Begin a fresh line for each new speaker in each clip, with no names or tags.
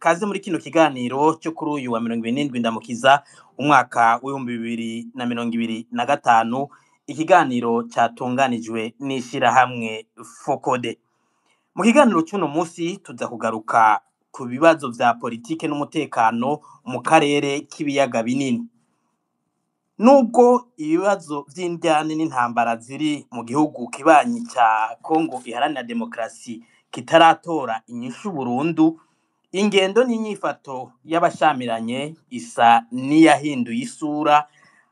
kaze muri kino kiganiro cyo kuri uyu wa 27 ndamukiza umwaka w'2025 ikiganiro cyatunganijwe n'ishirahamwe Fokode. Mu kiganiro cy'uno munsi tuza kugaruka ku bibazo vya politike n'umutekano mu karere k'ibiyaga binini. Nubwo ibibazo vy'indyane n'intambara ziri mu gihugu kibanyi ca Kongo iharanira demokrasi kitaratora inyishu burundu, ingendo n'inyifato y'abashamiranye isa niyahinduye isura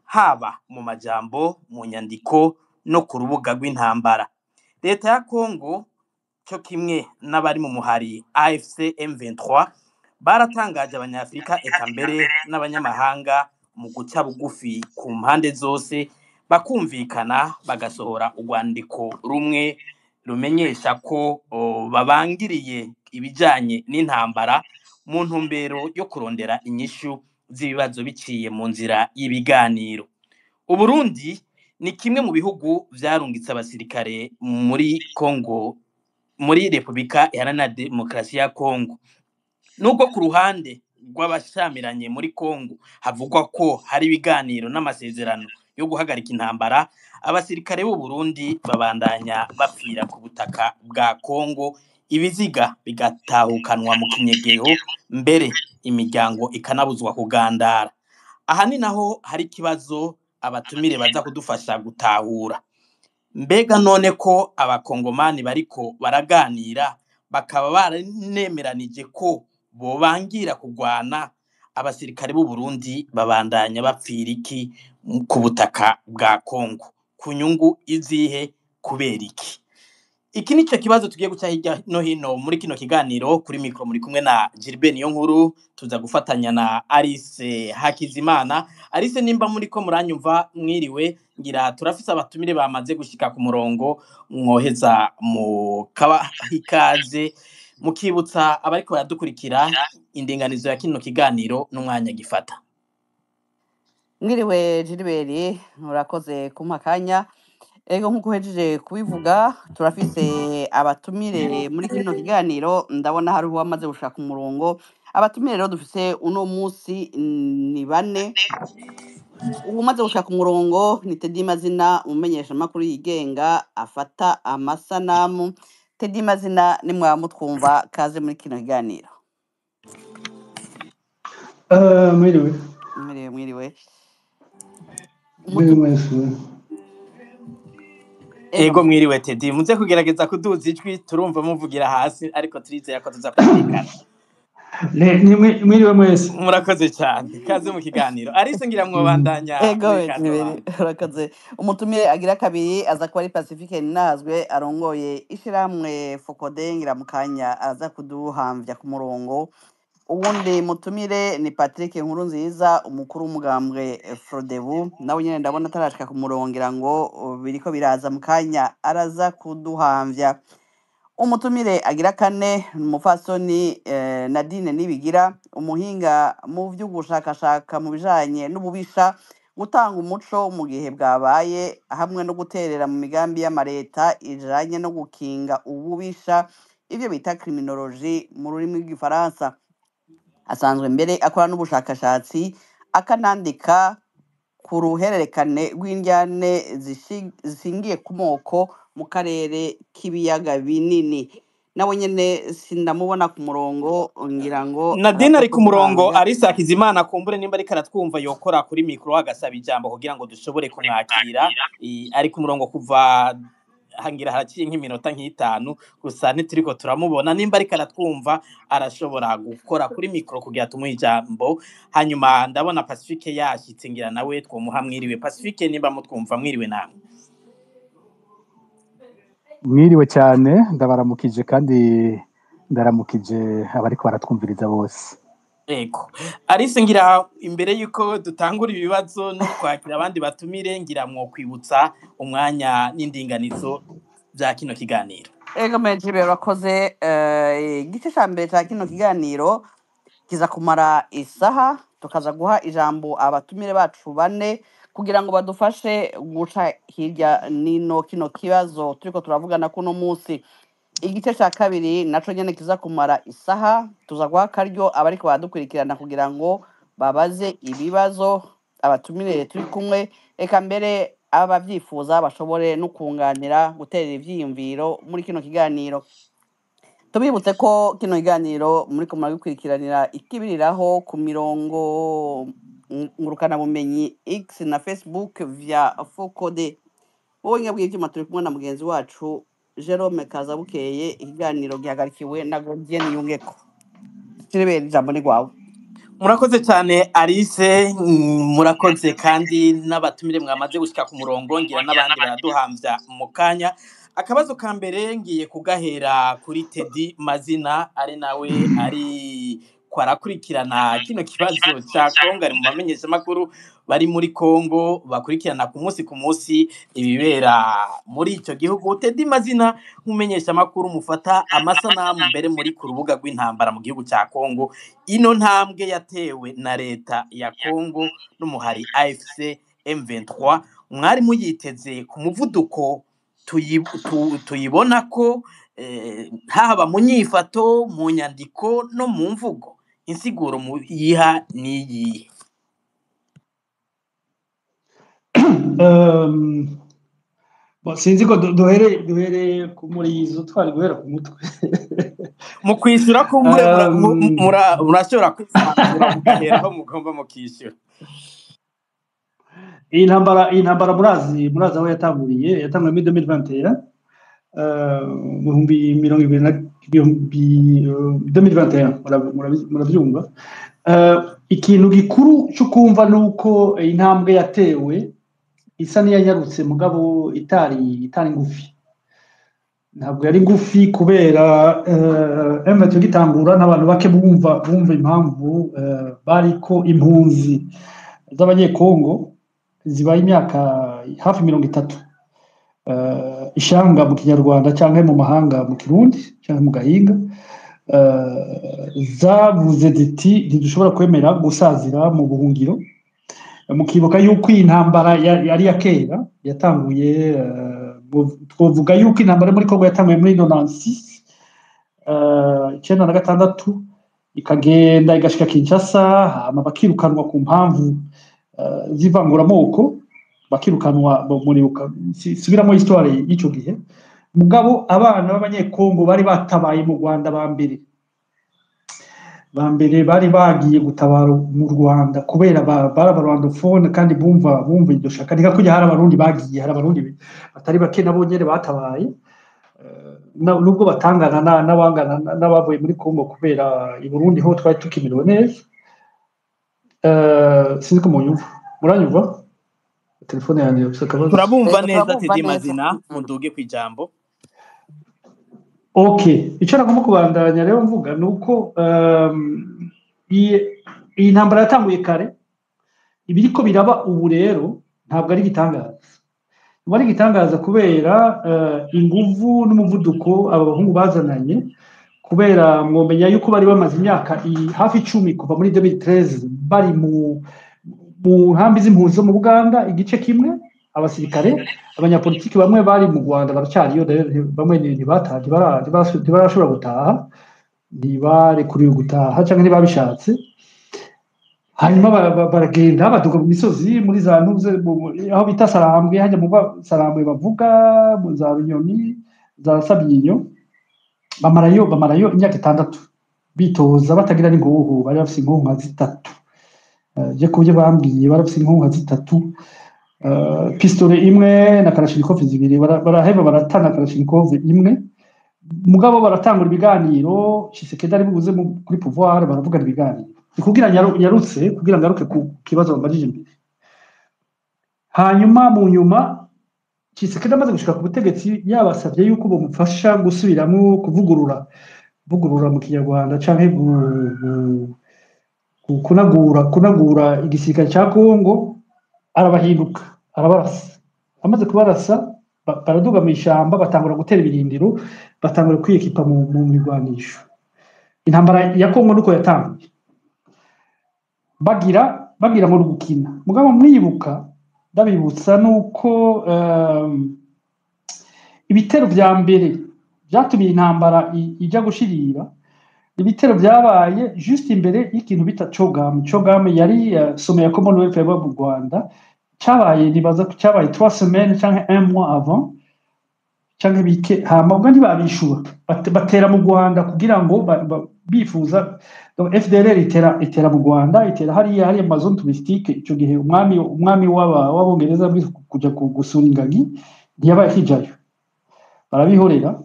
haba mu majambo, mu nyandiko no ku rubuga rw'intambara. Leta ya Kongo cyo kimwe n'abari mu muhari AFC M23 baratangaje abanyafrika eka mbere n'abanyamahanga mu guca bugufi ku mpande zose bakumvikana bagasohora urwandiko rumwe rumenyesha ko babangiriye ibijanye n'intambara mu ntumbero yo kurondera inyishu z'ibibazo biciye mu nzira y'ibiganiro. Uburundi ni kimwe mu bihugu vyarungitse abasirikare muri Kongo, muri Republika Iharanira Demokarasi ya Kongo. Nubwo ku ruhande rw'abashamiranye muri Kongo havugwa ko hari ibiganiro n'amasezerano yo guhagarika intambara, abasirikare b'u Burundi babandanya bapfira ku butaka bwa Kongo, ibiziga bigatahukanwa mu kinyegero, mbere imiryango ikanabuzwa kugandara. Aha ni naho hari ikibazo abatumire baza kudufasha gutahura. Mbega none ko abakongomani bariko baraganira bakaba baranemeranije ko bobangira kugwana, abasirikare b'u Burundi babandanya bapfira iki ku butaka bwa Kongo? Ku nyungu izihe, kubera iki? Iki nico kibazo tugiye guca hirya no hino muri kino kiganiro. Kuri mikro muri kumwe na Gilbert Niyonkuru, tuza gufatanya na Alice Hakizimana. Alice, nimba muri ko muranyumva mwiriwe, ngira turafise abatumire bamaze gushika ku murongo, mwoheza mu kabahikaze mukibutsa abariko baradukurikira indinganizo ya kino kiganiro n'umwanya gifata.
Mwiriwe Gilbert, murakoze kumpa kanya. Ego nkuko hejeje kubivuga, turafise abatumire muri kino kiganiro. Ndabona hari uwamaze gushaka umurongo. Abatumire rero dufise uno munsi ni bane. Umaze gushaka umurongo ni Teddy Mazina, umumenyesha makuru yigenga afata amasanamu. Teddy Mazina, ni mwamutwumva, kaze muri kino kiganiro.
Mwiriwe.
Mwiriwe.
Ego mwiriwe Teddy, muze kugerageza kuduza ijwi, turumva muvugira hasi ariko turizera ko tuza kumvikana.
Mwiriwe mwese.
Murakoze cyane, kaze mu kiganiro. Alice, ngira mwobandanya.
Ego murakoze. Umutumire agira kabiri aza kuba ari Pacifique Ninazwe, arongoye ishiramwe Fokode, ngira mukanya aza kuduhamvya ku murongo. Uwundi mutumire ni Patrick Nkurunziza, umukuru w'umugambwe Frodebu, nawe nyene ndabona atarashika ku murongo, ngira ngo biriko biraza mukanya araza kuduhamvya. Umutumire agira kane umufasoni Nadine Nibigira, umuhinga mu vy'ugushakashaka mu bijanye n'ububisha, gutanga umuco mu gihe bwabaye, hamwe no guterera mu migambi y'amareta ijanye no gukinga ububisha, ivyo bita criminologie mu rurimi rw'igifaransa. Asanzwe mbere akora n'ubushakashatsi, akanandika ku ruhererekane rw'indyane zishingiye ku moko mu karere k'ibiyaga binini. Nawe nyene sindamubona ku murongo, ngira ngo
Nadine ari ku murongo. Alice Hakizimana, kumbure nimba ariko aratwumva yokora kuri mikro agasaba ijambo kugira ngo dushobore kumwakira. Ari ku murongo kuva hangira haraciye nk'iminota nk'itanu gusa ntituriko turamubona. Nimba ariko aratwumva arashobora gukora kuri mikro kugira tumuhe ijambo. Hanyuma ndabona Pacifique yashitse, ngira nawe twomuha. Mwiriwe Pacifique, nimba mutwumva mwiriwe namwe.
Mwiriwe cyane, ndabaramukije kandi ndaramukije abariko baratwumviriza bose.
Ego Alice, ngira imbere yuko dutangura ibibazo no kwakira abandi batumire, ngira mwokwibutsa umwanya n'indinganizo bya kino kiganiro.
Ego meje berakoze. Igice ca mbere ca kino kiganiro kiza kumara isaha, tukaza guha ijambo abatumire bacu bane kugira ngo badufashe guca hirya nino kino kibazo turiko turavugana kuno munsi. igice cya kabiri naco nyene kiza kumara isaha tuza guha akaryo abariko baradukurikirana kugira ngo babaze ibibazo abatumire turi kumwe, eka mbere abavyifuza bashobore no kunganira guterera ivyiyumviro muri kino kiganiro. Tubibutse ko kino kiganiro muriko muragikurikiranira ikibiriraho ku mirongo ngurukana bumenyi X na Facebook via Focode. Wowe nge bw'ivyuma turi kumwe na mugenzi wacu Jerome Kazabukeye, ikiganiro gihagarikiwe na Godienne Yungeko. Kirebera ijambo ni gwawe.
Murakoze cyane Alice, murakoze kandi n'abatumire mwamaze gushika ku murongo, ngira n'abandi baraduhamvya mu kanya. Akabazo ka mbere ngiye kugahera kuri Teddy Mazina, ari nawe ari kwarakurikirana kino kibazo ca Kongo, ari mu bamenyesha makuru bari muri Kongo bakurikirana ku munsi ibibera muri ico gihugu. Teddy Mazina, mumenyesha makuru mufata amasanamu mbere muri ku rubuga rw'intambara mu gihugu ca Kongo, ino ntambwe yatewe na leta ya Kongo n'umuhari AFC M23 mwari muyiteze ku muvuduko tuyibona ko haba mu nyifato, mu nyandiko no mu mvugo? Insiguro yiha niyi?
Sinzi ko duhere muri izo twari guhera ku mutwe
mu kwishyura ko murashobora kwisanzura mugaheraho mugomba mukishyura.
iyi ntambara murazi aho yatanguriye muri 2021 murabyumva. Ikintu gikuru cyo kumva nuko intambwe yatewe isa n'iyanyarutse mugabo itari ngufi, ntabwo yari ngufi kubera M23 gitangura n'abantu bake bumva impamvu bariko impunzi z'abanyekongo zibaye imyaka hafi 30 ishanga mu kinyarwanda cyangwa mu mahanga mu kirundi cyangwa mu gahinga, zavuze ziti ntidushobora kwemera gusazira mu buhungiro. Mukibuka yuko iyi ntambara yari ya kera yatanguye, twovuga yuko intambara muri Kongo yatanguye muri 96 ikagenda igashika Kinshasa, hama bakirukanwa ku mpamvu zivanguramoko, bakirukanwa muribuka subiramo histoire y'icyo gihe. Mugabo abana b'abanyekongo bari batabaye mu Rwanda bambere bari bagiye gutabara mu Rwanda kubera barabarwandofone kandi bumva iryo shaka. Nika kujya hari abarundi bagiye, hari abarundi batari bake nabo nyene batabaye, nubwo batangana n'abangana n'abavuye muri Kongo kubera i Burundi ho twari tukimiriwe neza. Sinzi ko muranyumva? Telefone yanjye yabisakabaza.
Turabumva neza Teddy Mazina, muduge kwijambo.
Okay, icyo nagomba kubandanya rero mvuga nuko iyi ntambara yatanguye kare, ibiriko biraba ubu rero ntabwo ari gitangaza. Ari gitangaza kubera inguvu n'umuvuduko aba bahungu bazananye, kubera mwomenya yuko bari bamaze imyaka hafi 10 kuva muri 2013 bari mu nkambi z'impunzi zo mu Buganda igice kimwe. Abasirikare, abanyapolitiki bamwe bari mu Rwanda baracyariyo, bamwe ntibarashobora gutaha, ntibarekuriwe gutaha cyangwa ntibabishatse. Hanyuma baragenda baduga mu misozi muri za ntuze aho bita Sarambwe, hajya mu Sarambwe bavuga mu za Runyoni, za Sabyinyo. Bamarayo imyaka 6 bitoza batagira n'inguhu. Bari bafite inguhu nka 3, je kubyo bambwiye bari bafite inguhu nka 3, pistole imwe na Kalashnikov 2, baraheba baratana Kalashnikov imwe. Mugabo baratangura ibiganiro, Tshisekedi ari buze kuri pouvoir, baravuga ibiganiro kugira yarutse kugira ngaruke ku kibazo bambajije imbere. Hanyuma mu nyuma Tshisekedi amaze gushika ku butegetsi yabasabye yuko bomufasha gusubiramo kuvugurura mu Kinyarwanda canke kunagura igisirikare cya Kongo. Arabahinduka, arabarasa. Amaze kubarasa baraduga mu ishyamba, batangura gutera ibirindiro, batangura kwiyekipa mu mirwanisho. Intambara ya Kongo nuko yatangiye bagira mu gukina. Mugabo mwibuka, ndabibutsa nuko ibitero vya mbere byatumye intambara ijya gushirira. Ibitero byabaye juste imbere y'ikintu bita Chogam yari some ya Commonwealth yaba mu Rwanda, cyabaye nibaza ko cyabaye 3 semaines cyangwa 1 mois avant, cyangwa bike hama ubwo ntibabishura batera mu Rwanda kugira ngo bifuza. Donc FDLR itera mu Rwanda, itera hari amazone touristique. Icyo gihe umwami w'abongereza kujya gusura ingagi ntiyabaye hijayo, barabihorera.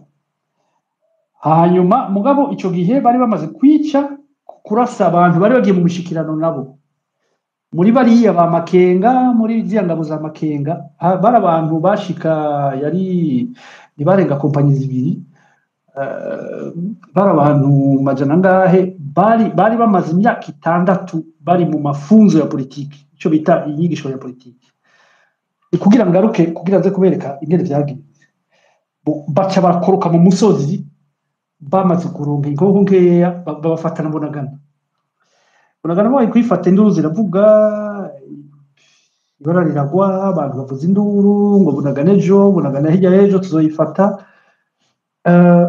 Hanyuma mugabo icyo gihe bari bamaze kwica kurasa abantu bari bagiye mu mishikirano nabo, muri bariya ba Makenga, muri ziriya ngabo za Makenga bari abantu bashika yari nibarenga kompanyi zibiri, bari abantu majana ngahe bari bamaze imyaka 6 bari mu mafunzo ya politiki, icyo bita inyigisho ya politiki. Kugira ngaruke kugira nze kubereka ingene byagiye, baca bakoroka mu musozi bamaze kuronka ingoho nkeya, babafatana Bunagana bari kwifata, induru ziravuga, ibara riragwa, abantu bavuza induru ngo Bunagana hirya ejo tuzoyifata.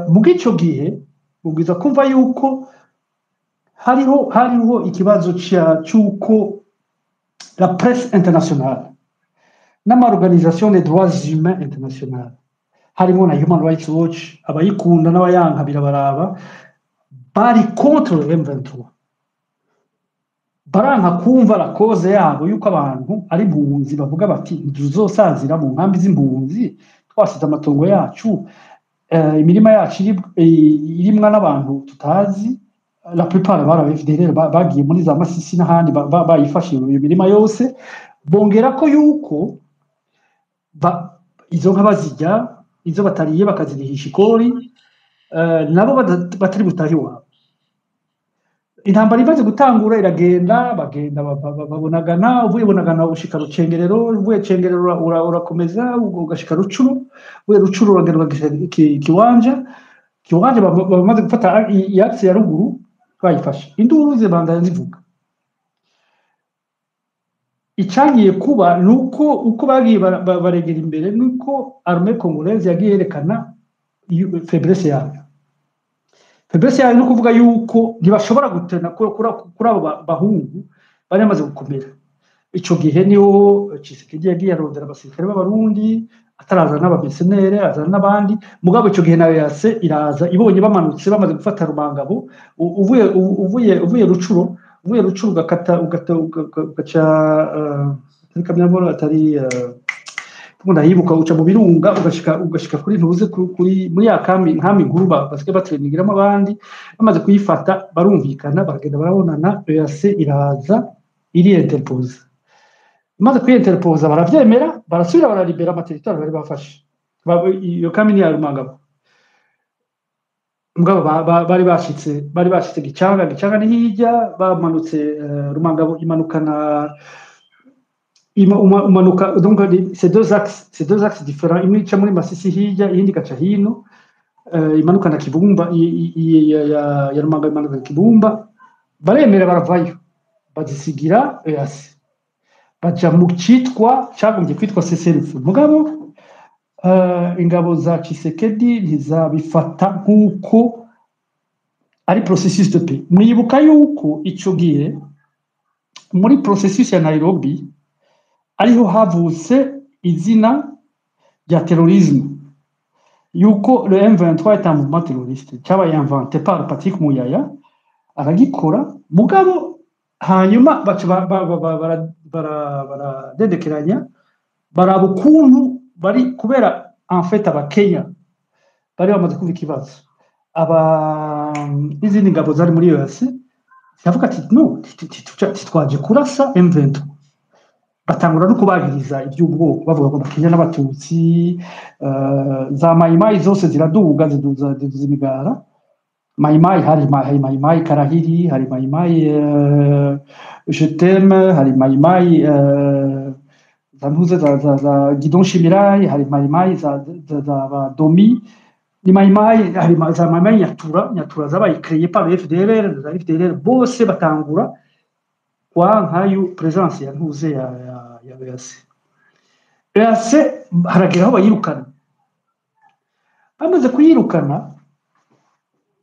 Mu gico gihe ubwiza kumva yuko hariho ikibazo cy'uko la presse internationale n'amaorganisation des droits humains internationale harimo na Human Rights Watch, abayikunda n'abayanka birabaraba, bari contre le M23, baranka kumva la cause yabo yuko abantu ari impunzi bavuga bati ntuzosazira mu nkambi z'impunzi, twasize amatongo yacu, imirima yacu irimwa n'abantu tutazi. La plupart bara FDLR bagiye muri za Masisi n'ahandi bayifashe iyo mirima yose, bongera ko yuko izo nka bazijya, izo batariye bakazirihisha ikori, nabo batari butahi wabo. Intambara imaze gutangura iragenda, babonagana, uvuye Bunagana ushika Rucengerero, uvuye Cengerero urakomeza ugashika Rucuru, uvuye Rucuru uragenda Kiwanja bamaze gufata yaxe ya ruguru bayifashe. Induru zibandanya zivuga. Icyagiye kuba nuko uko bagiye baregera imbere, nuko armée congolaise yagiye yerekana faiblesse yayo. Faiblesse yayo no kuvuga yuko ntibashobora gutena kuri abo bahungu bari bamaze gukomera. Icyo gihe niho Tshisekedi yagiye arondera abasirikare b'abarundi, ataraza n'abamercenaires, azana n'abandi. Mugabo icyo gihe nayo yase iraza ibonye bamanutse bamaze gufata Rumangabo, uvuye Rucuro ugakata ugaca kamyamoro atari ndahibuka, uca mu Birunga ugashika kuri ntuze kuri muri ya nkambi nkuru basike batreningiramo abandi. Bamaze kuyifata barumvikana, baragenda barabonana, yase iraza iri interpose. Maze kuyinterpoza baravyemera, barasubira baralibera amateritoire bari bafashe. Iyo kamini ya Rumangabo mugabo bari bashitse Gicanga ni hirya, bamanutse Rumangabo imanukana umanuka. Donc c'est deux axes différents, imwe ica muri Masisi hirya, iyindi gaca hino, imanukana Kibumba, ya Rumangabo imanukana Kibumba. Baremera baravayo bazisigira yasi, baja mu cyitwa cyagombye kwitwa CCLF. Mugabo ingabo za Tshisekedi ntizabifata nk'uko ari processus de paix. Mwibuka yuko icyo gihe muri processus ya Nairobi ariho havutse izina rya terrorisme, yuko le M23 est un mouvement terroriste, cyabaye inventé par Patrick Muyaya, aragikora. Mugabo hanyuma baradedekeranya, baraba ukuntu bari kubera en fait abakenya bari bamaze kumva ikibazo, izindi ngabo zari muri yose yavuga ati no titwaje kurasa M23. Batangura no kubagiriza iby'ubwoko, bavuga ngo Bakenya n'Abatutsi, za mayimayi zose ziraduga ziduza imigara. Mayimayi hari mayimayi Karahiri, hari mayimayi Je t'aime, hari mayimayi zantuze za Gidon Shimirai, hari mayimayi za Domi, ni mayimayi, hari za mayimayi Nyatura zabaye créé par FDLR, za FDLR bose batangura kwa nkayo presence ya ntuze ya EAC. EAC haragira aho bayirukana, bamaze kuyirukana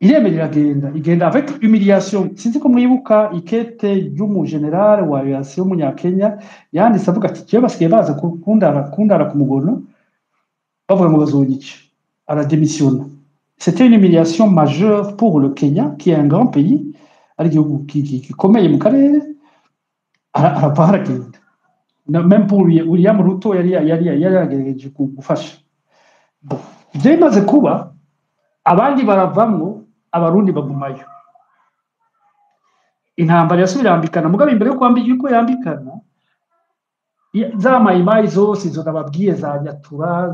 iremera igenda avec humiliation. Sinzi ko mwibuka ikete y'umugenerale wa aviation w'umunyakenya yanditse avuga ati kiyo basigaye baza kundara ku mugono bavuga ngo bazonyica, aradémissionne. C'était une humiliation majeure pour le Kenya qui est un grand pays ari igihugu gikomeye mu karere, arapfa haragenda. Même pour William Ruto yari yagerageje gufasha. Ibyo bimaze kuba abandi baravamwo, abarundi bagumayo, intambara yasubirambikana. Mugabe imbere yuko yambikana za mayimayi zose izo nababwiye za Nyatura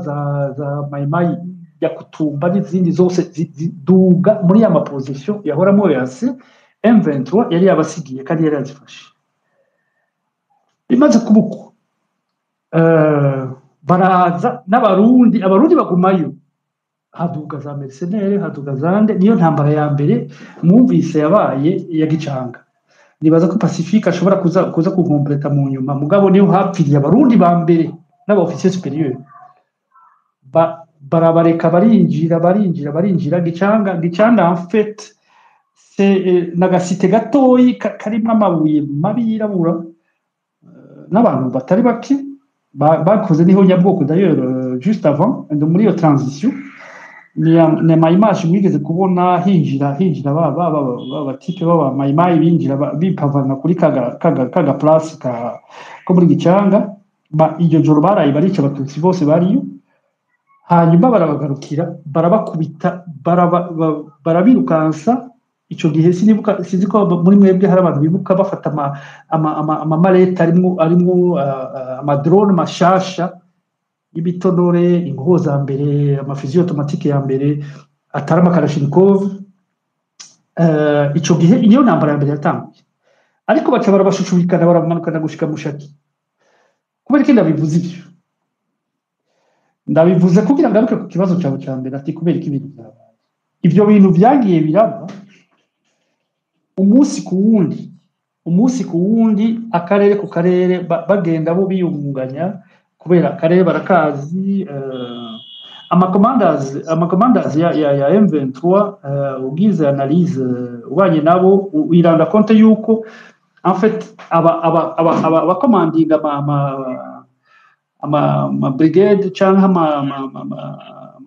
za mayimayi ya Kutumba n'izindi zose ziduga muri ya maposition yahoramo yase M23 yari yabasigiye kandi yari yazifashe. Bimaze kubuko baraza n'abarundi, abarundi bagumayo, haduga za mercenaires, haduga zande. Niyo ntambara ya mbere mwumvise yabaye ya Gicanga. Nibaza ko Pacifique ashobora kuza kukompleta mu nyuma, mugabo niyo hapfiriye abarundi ba mbere n'aba officier supérieur. Barabareka barinjira Gicanga en fait c'est nagasite gatoyi karimwe amabuye mabi yirabura n'abantu batari bake bakoze niho Nyabwoko d'ailleurs juste avant muri iyo transition. Ni mayimaje mwigeze kubona hinjira baba type baba mayimayi binjira bipavana kuri kaga place ko muri Gicanga. Iyo joro baraye barica abatutsi bose bariyo, hanyuma barabagarukira barabakubita barabirukansa. Ico gihe sinzi ko muri mwebwe hari abantu bibuka bafata amamaleta arimwo amadrone mashasha y'ibitonore, ingoho za mbere, amafusil automatique ya mbere atari amakarashnikov. Ico gihe iyo ntambara ya mbere yatanguye, ariko baca barabashushubikana baramanukana gushika Mushaki. Kubera iki ndabivuze ivyo? Ndabivuze kugira ngaruke ku kibazo cyawe cya mbere, ati kubera iki ibintu byabaye. Ibyo bintu byagiye biraba umunsi ku wundi, akarere ku karere bagenda bo biyungunganya, kubera akarere barakazi. Amacommanders ya M23 ugize analyse ubanye nabo wiranda konte yuko en fait aba commanding ama brigade cyangwa ama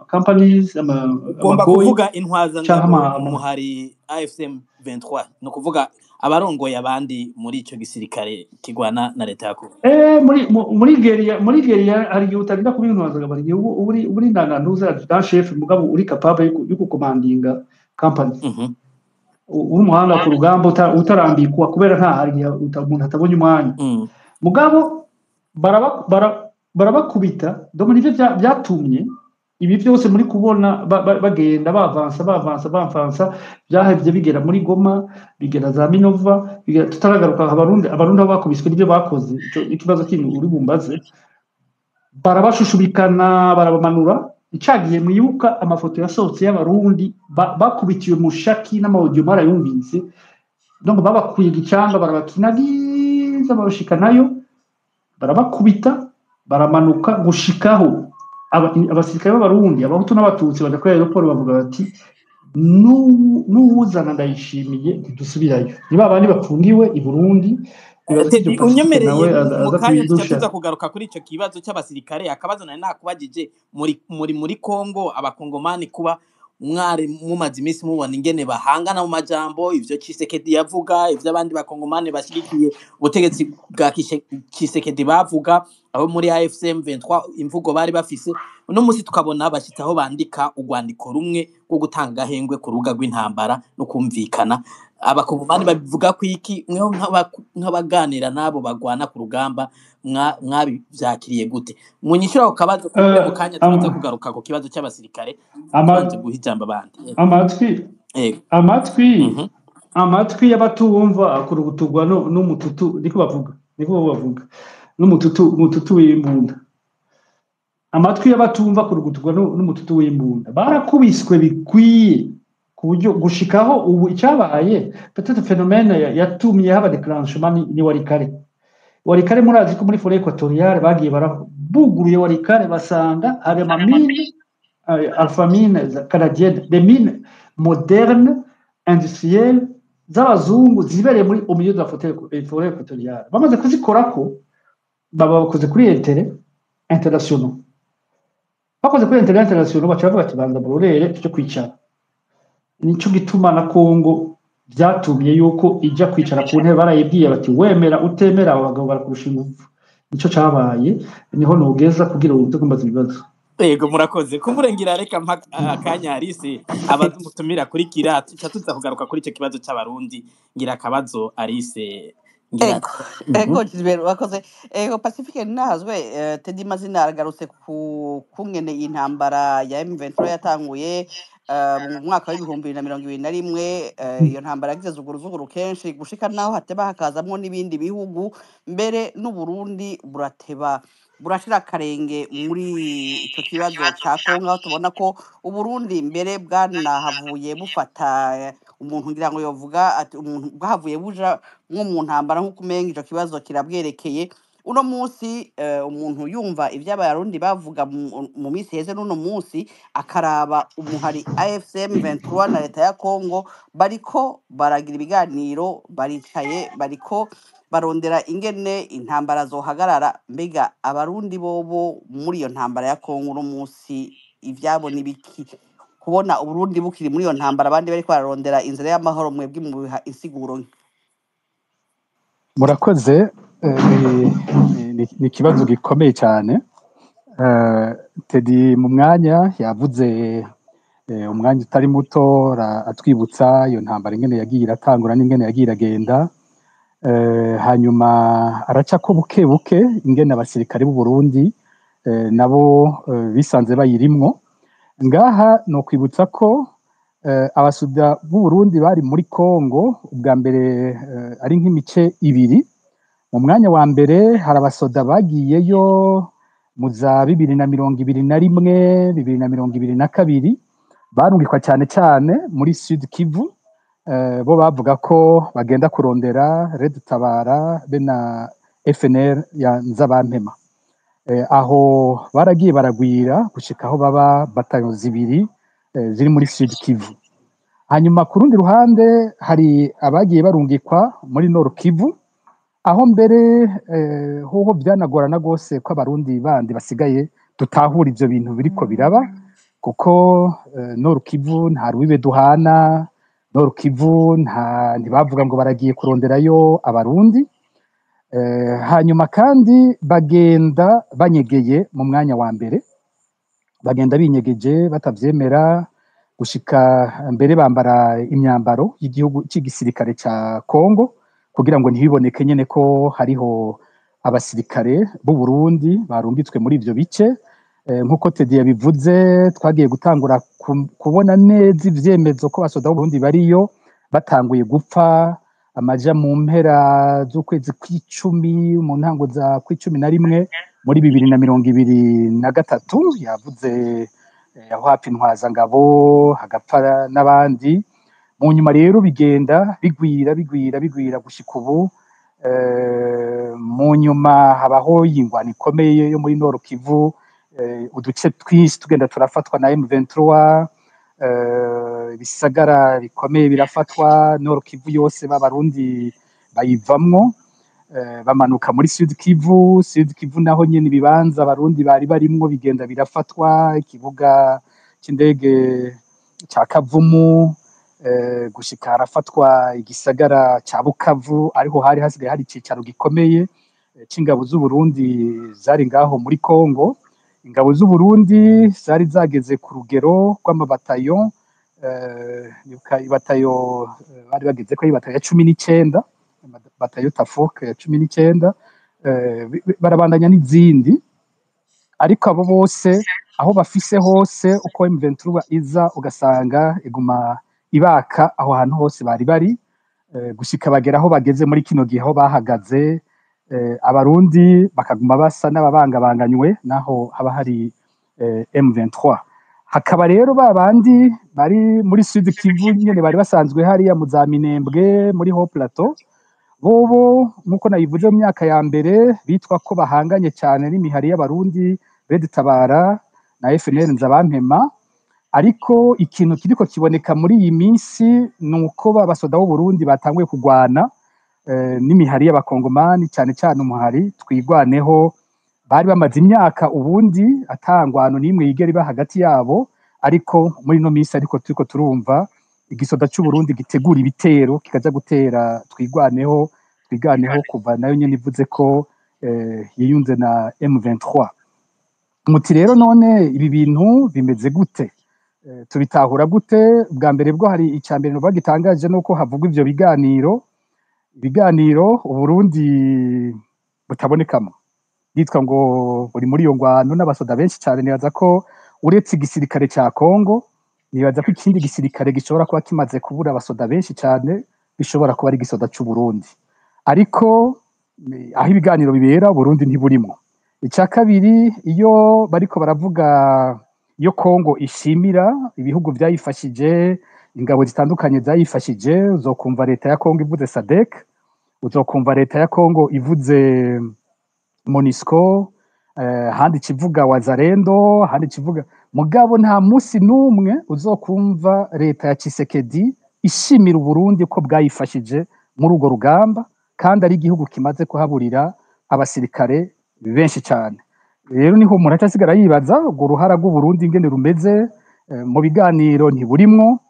companies
ugomba kuvuga intwaza muhari AFSM 23, no kuvuga abarongoye abandi muri ico gisirikare kigwana na leta yako.
Muri Geria hari igihe utarinda kubintwazaga, bari igihe uri ndangantuza da chef mugabo uri capable yo commandinga company. Uri muhanga ku rugamba utarambikwa, kubera nta hari umuntu atabonye umwanya. Mugabo barabakubita. Donc nivyo byatumye ibi byose muri kubona bagenda bavansa byahevye bigera muri Goma, bigera za Minova, bigera tutaragaruka abarundi aho bakubiswe n'ibyo bakoze. Ikibazo kintu uri bumbaze, barabashushubikana barabamanura. Icagiye mwibuka amafoto yasohotse y'abarundi bakubitiwe Mushaki n'amaudio marayumvise. Donc babakuye Gicanga barabakinagiza babashikanayo, barabakubita baramanuka gushikaho abasirikare b'abarundi, abahutu n'abatutsi baje kuri aeroport bavuga bati n'uwuzana ndayishimiye ntidusubirayo. Niba abandi bapfungiwe i Burundi.
Unyemereye mu kanya tuza kugaruka kuri ico kibazo cy'abasirikare. Akabazo nari nakubagije muri Kongo, abakongomani kuba mwari mumaze iminsi mubona ingene bahangana mu majambo, ivyo Tshisekedi yavuga, ivyo abandi bakongomani bashigikiye ubutegetsi bwa Tshisekedi bavuga, aho muri AFSM 23 imvugo bari bafise. Uno musi tukabona bashitsaho bandika urwandiko rumwe rwo gutanga hengwe ku rubuga rw'intambara no kumvikana. Abakongomani babivuga ku iki? Mweho nk'abaganira nabo bagwana ku rugamba mwabi vyakiriye gute? Munyishura ku kabazo mu kanya tuza kugaruka ku kibazo cy'abasirikare banze guhijamba abandi.
Amatwi y'abatumva kurugutugwa n'umututu niko bavuga n'umututu w'imbunda. Amatwi y'abatumva kurugutugwa n'umututu w'imbunda barakubiswe bikwiye kuburyo gushikaho ubu icyabaye. Peut-être phénomène yatumye haba déclenchement ni Warikare murazi ko muri forêt équatoriale bagiye barabuguruye Warikare basanga hari amamine alpha mine canadienne, des mines modernes industrielles z'abazungu zibereye muri au milieu de la forêt équatoriale. Bamaze kuzikorako baba bakoze kuri intérêt internationaux. Bakoze kuri intérêt internationaux baca bavuga ati banza burorere cyo kwicara. Nico gituma na Kongo byatumye yuko ijya kwicara ku ntebe barayibwiye bati wemera utemera abagabo barakurusha ingufu. Nico cabaye niho nogeza kugira uze kumbaza ibibazo.
Yego murakoze kumurengera reka akanya Alice abamutumira kuri kira tuza kugaruka kuri icyo kibazo cy'abarundi ngira akabazo Alice ngira
ego kizibero bakoze ego Pacifique Ninahazwe Teddy Mazina aragarutse ku kungene intambara ya M23 yatanguye mu mwaka w'ibihumbi 2021 iyo ntambara yagize zuguruzuguru kenshi gushika naho hateba hakazamwo n'ibindi bihugu mbere n'u Burundi burateba burashira karenge muri ico kibazo ca Kongo aho tubona ko u Burundi mbere bwanahavuye bufata umuntu ngira ngo yovuga ati umuntu bwahavuye buja nko mu ntambara nko kumenga ico kibazo kirabwerekeye uno munsi umuntu yumva ivy'abarundi bavuga mu misi heze n'uno munsi akaraba umuhari AFCM 23 na leta ya Kongo bariko baragira ibiganiro baricaye bariko barondera ingene intambara zohagarara mbega abarundi bobo muri iyo ntambara ya Kongo uno munsi ivyabo nibiki kubona uburundi bukiri muri iyo ntambara abandi bariko bararondera inzira y'amahoro mwebwe mu biha insiguro
murakoze ni ikibazo gikomeye cyane Teddy mu mwanya yavuze umwanya utari muto atwibutsa iyo ntambara ingene yagiye iratangura n'ingene yagiye iragenda hanyuma araca ko buke buke ingene abasirikare b'u Burundi nabo bisanze bayirimwo ngaha no kwibutsa ko abasuda b'u Burundi bari muri Kongo ubwa mbere ari nk'imice ibiri mu mwanya wa mbere hari abasoda bagiyeyo mu za 2021 2022 barungikwa cyane cyane muri Sud Kivu bo bavuga ko bagenda kurondera Red Tabara be na FNL ya Nzabampema aho baragiye baragwira gushika aho baba batayo zibiri ziri muri Sud Kivu hanyuma ku rundi ruhande hari abagiye barungikwa muri Nord Kivu aho mbere hoho byanagorana gose ko abarundi bandi basigaye tutahura ivyo bintu biriko biraba kuko Nord Kivu nta rubibe duhana Nord Kivu ntibavuga ngo baragiye kuronderayo abarundi hanyuma kandi bagenda banyegeye mu mwanya wa mbere bagenda binyegeje batavyemera gushika mbere bambara imyambaro y'igihugu cy'igisirikare ca Kongo kugira ngo ntibiboneke nyene ko hariho abasirikare b'u Burundi barungitswe muri ivyo bice nkuko Teddy yabivuze twagiye gutangura kubona neza ivyemezo ko abasoda b'u Burundi bariyo batanguye gupfa amaja mu mpera z'ukwezi kw'icumi mu ntango za kw'icumi muri 2023 yavuze aho hapi intwazangabo hagapfa n'abandi mu nyuma rero bigenda bigwira gushika ubu mu nyuma habaho yingwana ikomeye yo muri Nord Kivu uduce twinshi tugenda turafatwa na M23 bisagara bikomeye birafatwa Nord Kivu yose b'abarundi bayivamwo bamanuka muri Sud Kivu naho nyene ibibanza abarundi bari barimwo bigenda birafatwa ikibuga c'indege ca Kavumu gushika harafatwa igisagara ca Bukavu ariho hari hasigaye hari icicaro gikomeye c'ingabo z'u Burundi zari ngaho muri Kongo ingabo z'u Burundi zari zageze ku rugero rw'amabatayo ibatayo bari bageze ko ibatayo ya 19 batayo Tafoke ya 19 barabandanya n'izindi ariko abo bose aho bafise hose uko M23 iza ugasanga iguma ibaka aho hantu hose bari gushika bagera aho bageze muri kino gihe aho bahagaze abarundi bakaguma basa n'ababangabanganywe naho haba hari M23 hakaba rero babandi bari muri Sud Kivu nyene bari basanzwe hariya mu za Minembwe muri Haut Plateau bobo nkuko nabivuze mu myaka ya mbere bitwa ko bahanganye cyane n'imihari y'abarundi Red Tabara na FNL Nzabampema ariko ikintu kiriko kiboneka muri iyi minsi nuko babasoda b'u Burundi batanguye kugwana n'imihari y'abakongomani cyane cyane umuhari twigwaneho bari bamaze imyaka ubundi atangwano n'imwe yigera iba hagati yabo, ariko muri no minsi ariko turiko turumva igisoda cy'u Burundi gitegura ibitero kikaza gutera twigwaneho kuva nayo nyene ivuze ko yiyunze na M23. Muti rero none ibi bintu bimeze gute? Tubitahura gute? Bwa mbere bwo hari icambere no bagitangaje nuko havugwa ivyo biganiro Uburundi butabonekamo, yitwa ngo buri muri iyo ngwano n'abasoda benshi cyane. Nibaza ko uretse igisirikare ca Kongo, nibaza ko ikindi gisirikare gishobora kuba kimaze kubura abasoda benshi cyane bishobora kuba ari igisoda c'u Burundi, ariko aho ibiganiro bibera Burundi ntiburimo. Icya kabiri, iyo bariko baravuga iyo Kongo ishimira ibihugu vyayifashije, ingabo zitandukanye zayifashije, uzokumva leta ya Kongo ivuze SADC, uzokumva leta ya Kongo ivuze MONUSCO, handi kivuga Wazalendo, handi kivuga mugabo, nta musi n'umwe uzokumva leta ya Tshisekedi ishimira Uburundi ko bwayifashije muri urwo rugamba, kandi ari igihugu kimaze kuhaburira abasirikare benshi cyane. Rero niho umuntu atasigara yibaza urwo ruhara rw'Uburundi ingene rumeze mu biganiro ntiburimwo.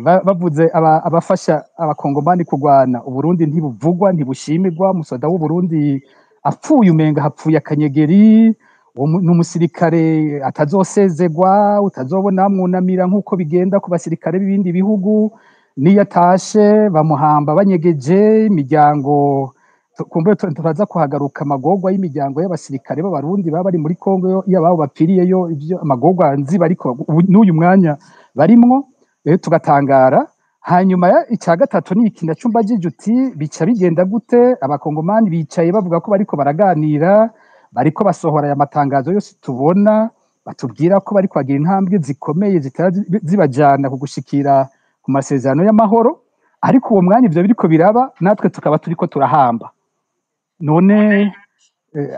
Bavuze abafasha abakongomani kugwana, Uburundi ntibuvugwa, ntibushimirwa. Musoda w'Uburundi apfuye umenga hapfuye akanyegeri, n'umusirikare atazosezegwa, utazobona mwunamira nk'uko bigenda ku basirikare b'ibindi bihugu. Niyo atashe bamuhamba banyegeje, imiryango kumbe turaza kuhagaruka amagorwa y'imiryango y'abasirikare b'Abarundi baba bari muri Kongo y'ababo bapiriyeyo, ivyo amagorwa nzi bariko n'uyu mwanya barimwo. Rero tugatangara. Hanyuma icya gatatu ni ikintu cyumbagije uti bica bigenda gute? Abakongomani bicaye bavuga ko bariko baraganira, bariko basohora aya matangazo yose tubona, batubwira ko bariko bagira intambwe zikomeye zibajana ku gushikira ku masezerano y'amahoro, ariko uwo mwanya ivyo biriko biraba natwe tukaba turiko turahamba. None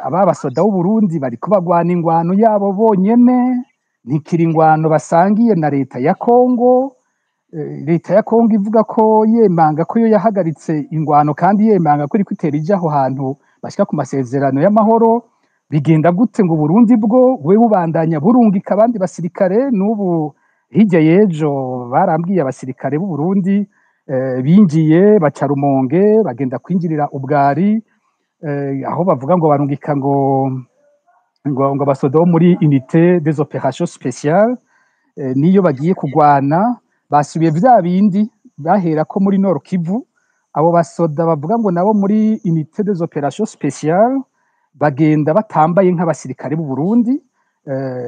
ababasoda b'u Burundi bariko bagwana ingwano yabo bonyene, ntikiri ingwano basangiye na leta ya Kongo. Leta ya Kongo ivuga ko yemanga ko yo yahagaritse ingwano, kandi yemanga ko iri kwitera ija aho hantu bashika ku masezerano y'amahoro. Bigenda gute ngo Burundi bwo we bubandanya burungika abandi basirikare? N'ubu hirya y'ejo barambwiye abasirikare b'u Burundi binjiye baca Rumonge bagenda kwinjirira ubwari, aho bavuga ngo barungika ngo abasoda bo muri unité des opérations spéciales. Niyo bagiye kugwana basubiye vya bindi bahera ko muri Nord Kivu. Abo basoda bavuga ngo nabo muri unité des opérations spéciales bagenda batambaye nk'abasirikare b'u Burundi.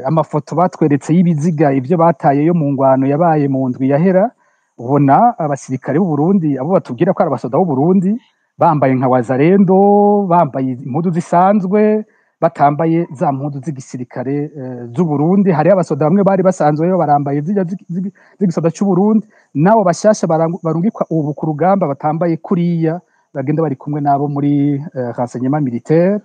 Amafoto batweretse y'ibiziga ivyo bataye yo mu ngwano yabaye mu ndwi yahera, ubona abasirikare b'u Burundi abo batubwira ko ari abasoda b'u Burundi bambaye nka Wazalendo, bambaye impudu zisanzwe, batambaye za mpudu z'igisirikare z'u Burundi. Hari abasoda bamwe bari basanzwe yo barambaye z'igisoda cy'u Burundi, nabo bashasha barungikwa ubu ku rugamba batambaye kuriya, bagenda bari kumwe nabo muri renseignement militaire.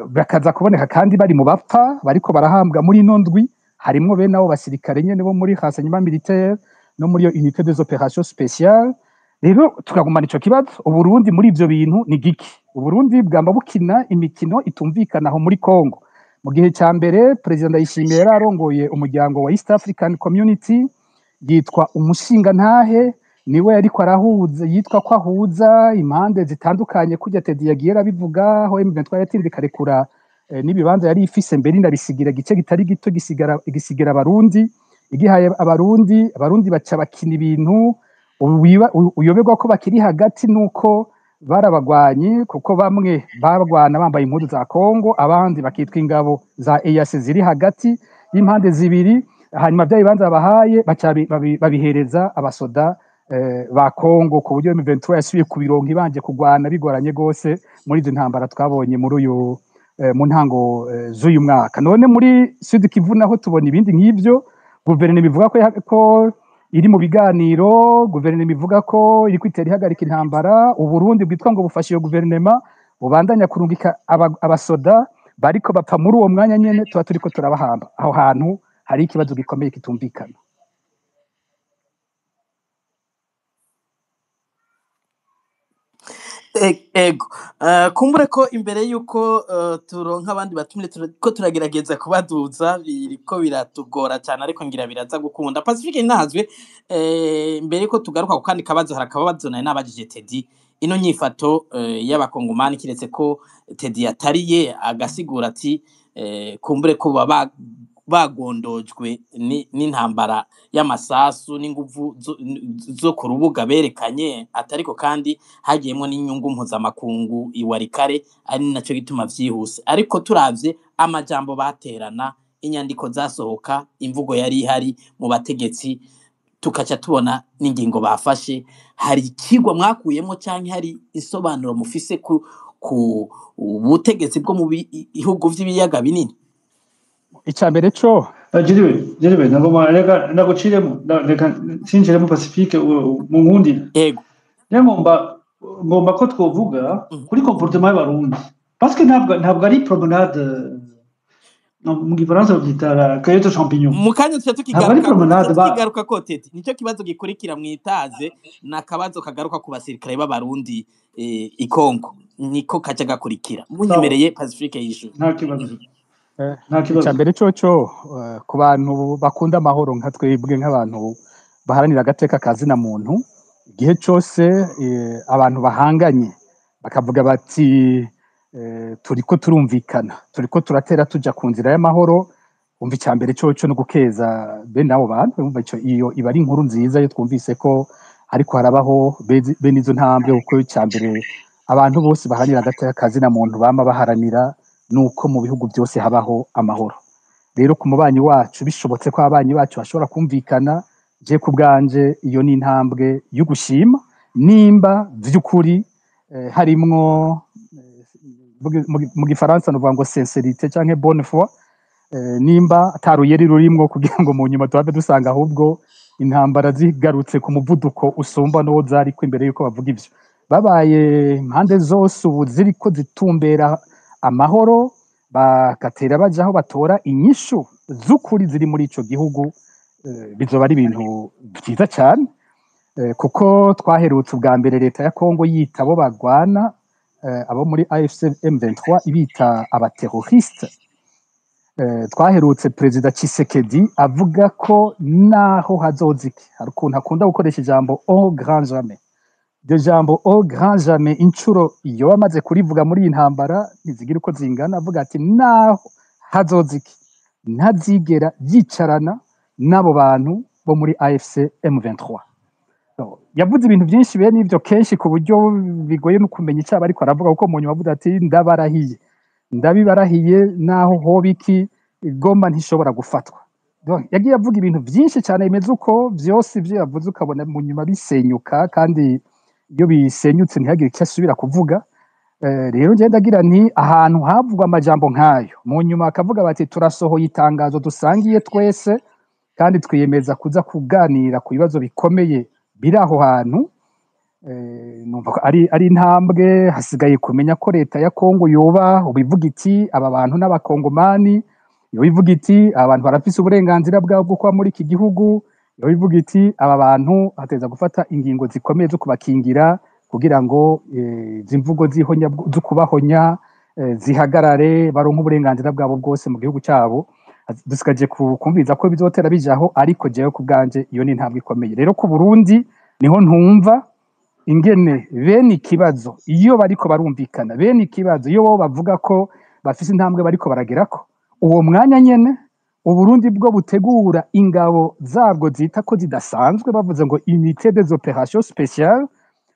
Bakaza kuboneka kandi bari mu bapfa bariko barahambwa muri ino ndwi, harimwo bene abo basirikare nyene bo muri renseignement militaire no muri iyo unité des opérations spéciales. Rero tukagumana ico kibazo, Uburundi muri ivyo bintu ni giki? Uburundi bwamba bukina imikino itumvikana aho muri Kongo. Mu gihe ca mbere President Ndayishimiye yararongoye umuryango wa East African Community, yitwa umushinga ntahe, niwe yariko arahuza, yitwa ko ahuza impande zitandukanye kujya Tedi yagiye arabivuga, aho M23 yatindi karekura n'ibibanza yari ifise mbere inabisigira gice kitari gito gisigara Abarundi, igihaye Abarundi baca bakina ibintu uyoberwa ko bakiri hagati, nuko barabagwanyi kuko bamwe barwana bambaye impudu za Kongo, abandi bakitwa ingabo za EAC ziri hagati y'impande zibiri. Hanyuma bya bibanza bahaye baca babihereza abasoda ba Kongo, ku buryo M23 yasubiye kubironka ibanje kugwana bigoranye gose muri izo ntambara twabonye muri uyu mu ntango z'uyu mwaka. None muri Sud Kivu naho tubona ibindi nk'ivyo. Guverinoma ivuga ko iri mu biganiro, guverinoma ivuga ko iri kwitera ihagarika intambara. Uburundi bwitwa ngo bufashe iyo guverinoma bubandanya kurungika abasoda bariko bapfa muri uwo mwanya nyene tuba turiko turabahamba. Aho hantu hari ikibazo gikomeye kitumvikana.
Ego kumbure ko imbere yuko turonka abandi batumire ko turagerageza kubaduza biriko biratugora cyane ariko ngira biraza gukunda. Pacifique Ninahazwe mbere ko tugaruka ku kandi kabazo harakabazo naye nabajije Teddy ino nyifato y'abakongomani kiretse ko Teddy yatariye agasigura ati kumbure ko baba bagondojwe n'intambara y'amasasu n'inguvu zo ku rubuga berekanye atariko kandi hagiyemo n'inyungu mpuzamakungu iwarikare ari naco gituma vyihuse ariko turavye amajambo baterana inyandiko zasohoka imvugo yari ihari mu bategetsi tukaca tubona n'ingingo bafashe hari ikigwa mwakuyemo canke hari isobanuro mufise ku butegetsi bwo mu bihugu vy'ibiyaga binini.
Icambere co
jiriwe naguciremo reka sinjiremo Pacifique mu nkundira
Ego
ngomba ko twovuga kuri comportement y'abarundi parce que ntabwo ari promenade mu gifaransa byita cahier de champignon
mu kanya tukigaruka ko Tete nico kibazo gikurikira mwitaze nakabazo kagaruka ku basirikare b'abarundi ikongo niko kaca gakurikira munyemereye Pacifique yishu
nta kibazo
icambere coco ku bantu bakunda amahoro nka twebwe nk'abantu baharanira agateka kazina muntu igihe cose abantu bahanganye bakavuga bati turiko turumvikana turiko turatera tuja ku nzira y'amahoro umva icambere coco no gukeza bene abo bantu umva ico iyo iba ari inkuru nziza yo twumvise ko ariko harabaho bene izo ntambwe uko icambere abantu bose baharanira agateka kazina muntu bama baharanira nuko mu bihugu byose habaho amahoro rero ku mubanyi wacu bishobotse ko ababanyi bacu bashobora kumvikana je ku bwanje iyo ni intambwe yo gushima nimba vy'ukuri harimwo mu gifaransa novuga ngo sincérité canke bonne foi nimba ataruyeri rurimwo kugira ngo mu nyuma tubabe dusanga ahubwo intambara zigarutse ku muvuduko usumba no zariko imbere yuko bavuga ivyo babaye impande zose ubu ziriko zitumbera amahoro bagatera bajaho batora inyishu z'ukuri ziri muri ico gihugu bizoba ari ibintu byiza cyane kuko twaherutse ubwa mbere leta ya Kongo yita abo bagwana abo muri AFC M23 ibita abaterroriste twaherutse perezida Tshisekedi avuga ko naho hazoziki hari ukuntu akunda gukoresha ijambo au grand jamais de jambo au grand jamais incuro iyo bamaze kurivuga muri intambara ntizigira uko zingana avuga ati naho hazoziki ntazigera yicarana n'abo bantu bo muri AFC M23 yavuze ibintu byinshi bene ivyo kenshi ku buryo bigoye no kumenya icaba ariko aravuga uko mu nyuma avuga ati ndabibarahiye naho hobiki igomba ntishobora gufatwa yagiye avuga ibintu byinshi cyane bimeze uko byose ivyo yavuze ukabona mu nyuma bisenyuka kandi iyo bisenyutse ntihagire icyo asubira kuvuga rero ngenda agira nti ahantu havugwa amajambo nk'ayo mu nyuma akavuga bati turasohoye itangazo dusangiye twese kandi twiyemeza kuza kuganira ku bibazo bikomeye biri aho hantu numva ari intambwe hasigaye kumenya ko leta ya Kongo yoba ubivuga iti aba bantu n'abakongomani yobivuga iti abantu barafise uburenganzira bwabo bwo kuba muri iki gihugu yobivuga iti aba bantu hateza gufata ingingo zikomeye zo kubakingira kugira ngo zimvugo zo kubahonya zihagarare baronka uburenganzira bwabo bwose mu gihugu cyabo dusigaje kumviza ko bizotera bijaho ariko jewe ku bwanje iyo ni intambwe ikomeye rero ku Burundi niho ntumva ingene bene ikibazo iyo bariko barumvikana bene ikibazo iyo bo bavuga ko bafise intambwe bariko baragerako uwo mwanya nyene Uburundi bwo butegura ingabo zabwo zita ko zidasanzwe bavuze ngo unité des opérations spéciales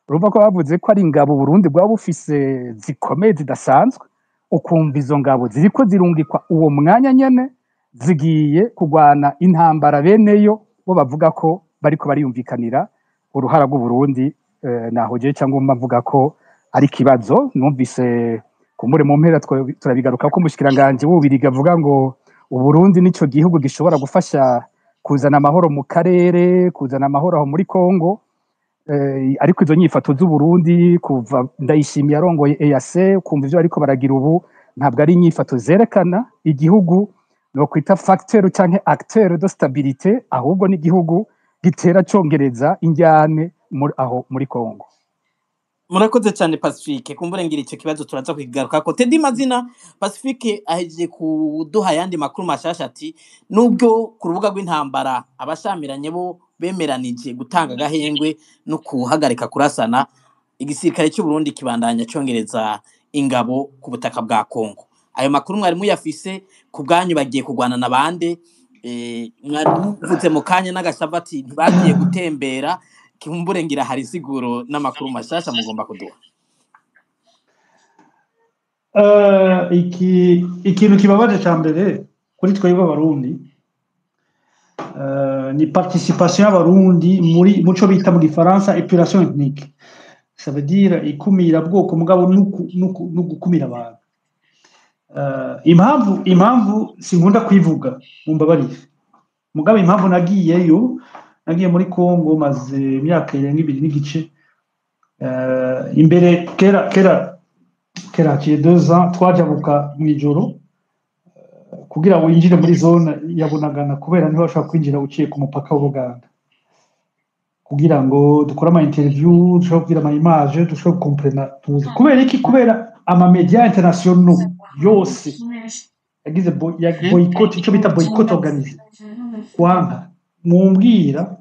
urumva ko bavuze ko ari ingabo Burundi bwa bufise zikomeye zidasanzwe ukumva izo ngabo ziriko zirungikwa uwo mwanya nyene zigiye kugwana intambara beneyo bo bavuga ko bariko bariyumvikanira uruhara rw'u Burundi naho je cyangwa mvuga ko ari kibazo numvise kumure mu mpera turabigaruka ko mushikiranganje w'ubiriga avuga ngo Uburundi nico gihugu gishobora gufasha kuzana amahoro mu karere kuzana amahoro aho muri Kongo ariko izo nyifato z'u Burundi kuva ndayishimiye arongoye EAC kumva ivyo ariko baragira ubu ntabwo ari inyifato zerekana igihugu no kwita facteur canke acteur de stabilité ahubwo n'igihugu gitera congereza injyane muri Kongo.
Murakoze cyane Pacifique, kumbure ngira icyo kibazo turaza kwigaruka ko Teddy Mazina. Pacifique ahejeje kuduha yandi makuru mashasha ati nubwo ku rubuga rw'intambara abashamiranye bo bemeranije gutanga gahengwe no kuhagarika kurasana, igisirikare cy'u Burundi kibandanya congereza ingabo ku butaka bwa Kongo. Ayo makuru mwari muyafise ku bwanyu bagiye kugwana na bande? Mwari muvuze mu kanya n'agashavati ntibagiye gutembera, kumbure ngira hari siguro n'amakuru mashasha mugomba kuduha.
Ikintu kibabaje cyambere kuri twebwe abarundi ni participation y'abarundi muri muco bita mu gifaransa épuration ethnique. Ça veut dire ikumira bwoko mugabo no gukumira abantu. Impamvu sinkunda kwivuga mumbabarire, mugabo impamvu nagiye muri Kongo maze imyaka 2 n'igice. Imbere kera kiye 2 ans twajabuka mwijoro kugira ngo yinjire muri zone yabunagana, kubera niho bashaka kwinjira uciye ku mupaka w'Uganda, kugira ngo dukore ama interview, dushobora kugira ama image, dushobora comprendre tuzi. Kubera iki? Kubera ama media international yose yagize boycott, icyo bita boycott organisée. Kwanga mumbwira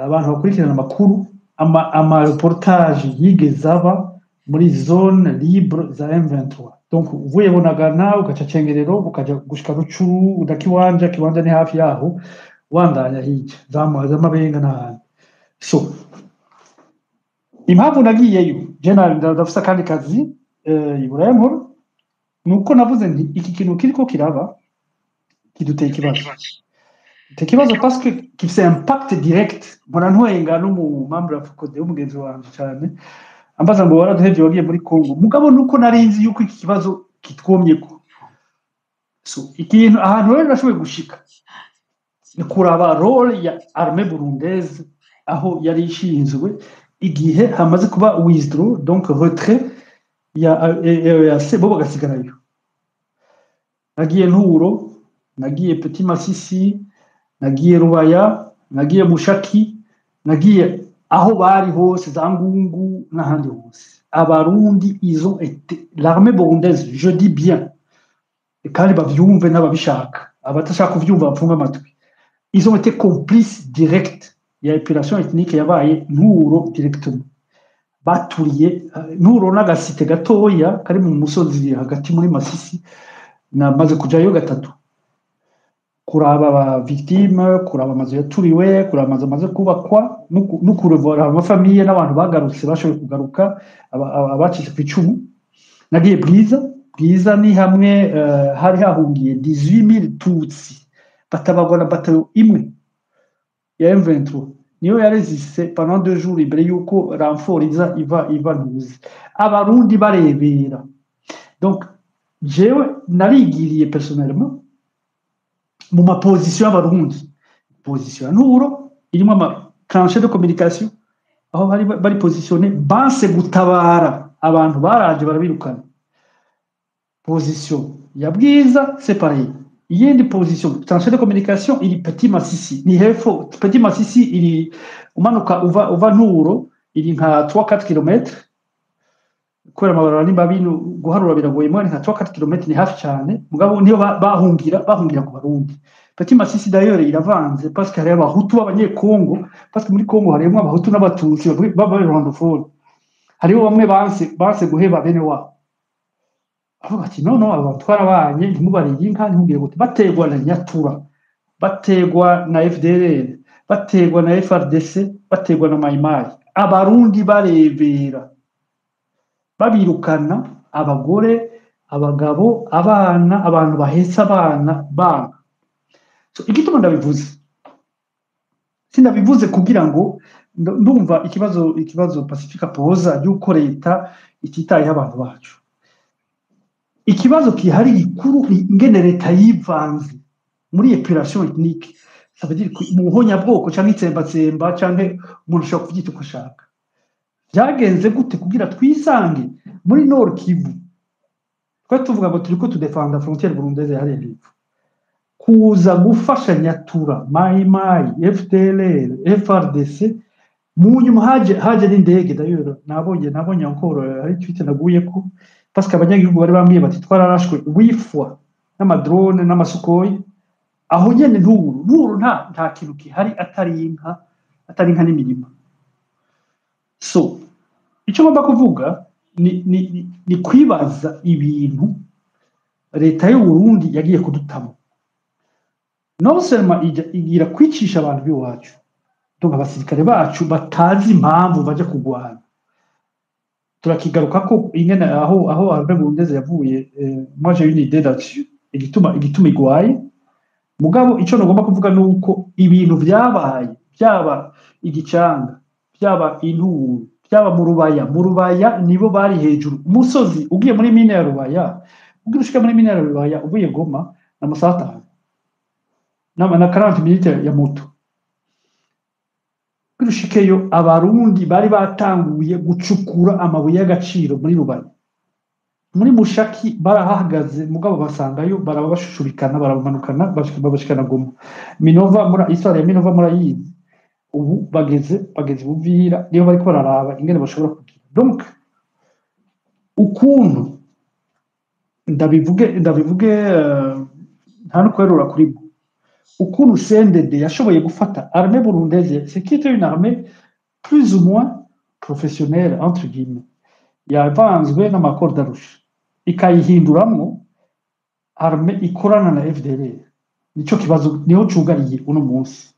abantu bakurikirana amakuru, ama reportage yigeze aba muri zone libre za M23. Donc uvuye Bunagana ugaca Cengerero ukaja gushika Rucuru udakiwanja, kiwanja ni hafi yaho, wandanya hirya z'amabenga n'ahandi. So impamvu nagiyeyo je ndafisa kandi kazi Ibrahim, nuko navuze nti iki kintu kiriko kiraba kiduteye ikibazo parce que gifise impact direct. Mbona ntwenga no mu membre wa FOCODE w'umugenzi wanje cyane ambaza ngo waraduhevye wagiye muri Kongo, mugabo nuko narinzi yuko iki kibazo kitwomyeko. So ikintu ahantu rero nashoboye gushika ni kuraba role ya armée burundaise aho yari ishinzwe igihe hamaze kuba withdraw, donc retrait ya sebo bagasigarayo. Nagiye Nturo, nagiye Petit Masisi, nagiye Rubaya, nagiye Mushaki, nagiye aho bari hose za Ngungu n'ahandi hose. Abarundi ils ont été, l'armée burundaise, je dis bien, kandi bavyumve n'ababishaka, abatashaka kuvyumva bapfunga amatwi, ils ont été complices directs ya épuration ethnique yabaye Nturo directement. Baturiye Nturo n'agasite gatoya kari mu musozi hagati muri Masisi, namaze kujayo gatatu kuraba aba victime, kuraba amazu yaturiwe, kuraba amazu amaze kubakwa no kurevora amafamiye n'abantu bagarutse bashoboye kugaruka, abacitse ku icumu. Nagiye Bwiza ni hamwe hari hahungiye 18000 tutsi batabagwa na batayo imwe ya M23 niyo yarezise pendant 2 jours imbere yuko renfort iva ntuzi, abarundi barebera. Donc jewe narigiriye personnellement mu ma position y'abarundi, position Nturo irimo ama tranchées de communication aho bari positionné banse gutabara abantu baraje barabirukana. Position ya Bwiza c'est pareil, iyindi position tranchée de communication iri Petit Masisi, ni hepfo. Petit Masisi iri umanuka uva Nturo iri nka 3-4 km, kubera amabarabara n'imbabi guharura biragoye, mwe nka 3-4 km ni hafi cyane, mugabo niyo bahungira ku Barundi. Petit Masisi d'ailleurs iravanze parce que hari abahutu b'abanyekongo, parce que muri Kongo harimo abahutu n'abatutsi b'abarwandophone. Hariho bamwe banse guheba bene wabo, avuga ati no abantu twarabanye ntimubariye inka ntimubwire gute. Bategwa na Nyatura, bategwa na FDLR, bategwa na FRDC, bategwa na Maimai, abarundi barebera babirukana, abagore, abagabo, abana, abantu bahetse abana bana. So igituma ndabivuze, sinabivuze kugira ngo ndumva ikibazo Pacifique poza yuko leta ititayeho abantu bacu. Ikibazo kihari gikuru ingene leta yivanze muri épuration ethnique, ça veut dire mu honyabwoko cyangwa itsembatsemba cyangwa umuntu ushobora kuvyita uko ashaka. Byagenze gute kugira twisange muri Nord Kivu? Kwa tuvuga ngo turiko tudefanda frontière burundaise ya Revivu, kuza gufasha Nyatura Mayi FDLR FRDC mu nyuma haje n'indege d'ailleurs nabonye encore ari tweet naguye ko parce que abanyagihugu bari bambwiye bati twararashwe wifwa n'amadrone n'amasukoyi aho nyene nturu nta kintu kihari atari inka n'imirima. So icyo ngomba kuvuga ni kwibaza ibintu leta y'u Burundi yagiye kudutamo. Non seulement igira kwicisha abantu b'iwacu, donc abasirikare bacu batazi impamvu baje kugwana. Turakigaruka ko ingene aho Albert Bundeze yavuye, moi j'ai une idée là-dessus, igituma igwaye. Mugabo ico nagomba kuvuga nuko ibintu vyabaye, byaba igicanga, byaba inturu, byaba mu rubaya nibo bari hejuru. Umusozi ugiye muri mine ya Rubaya, ugiye ushika muri mine ya Rubaya uvuye Goma na Masata na 40 minutes ya moto. Kurushikeyo abarundi bari batanguye gucukura amabuye y'agaciro muri Rubaya. Muri Mushaki barahagaze mugabo basangayo barabashushurikana baramanukana babashikana Goma. Histoire ya Minova murayizi. Ubu bageze Buvira niyo bariko bararaba ingene bashobora kugira. Donc ukuntu ndabivuge nta no kwerura kuri bo. Ukuntu CNDD yashoboye gufata armée burundaise, c'est qui était une armée plus ou moins professionnelle entre guillemets, yavanzwe n'amakuru d'Arusha ikayihinduramwo armée ikorana na FDLR. Nico kibazo niho cugariye uno munsi.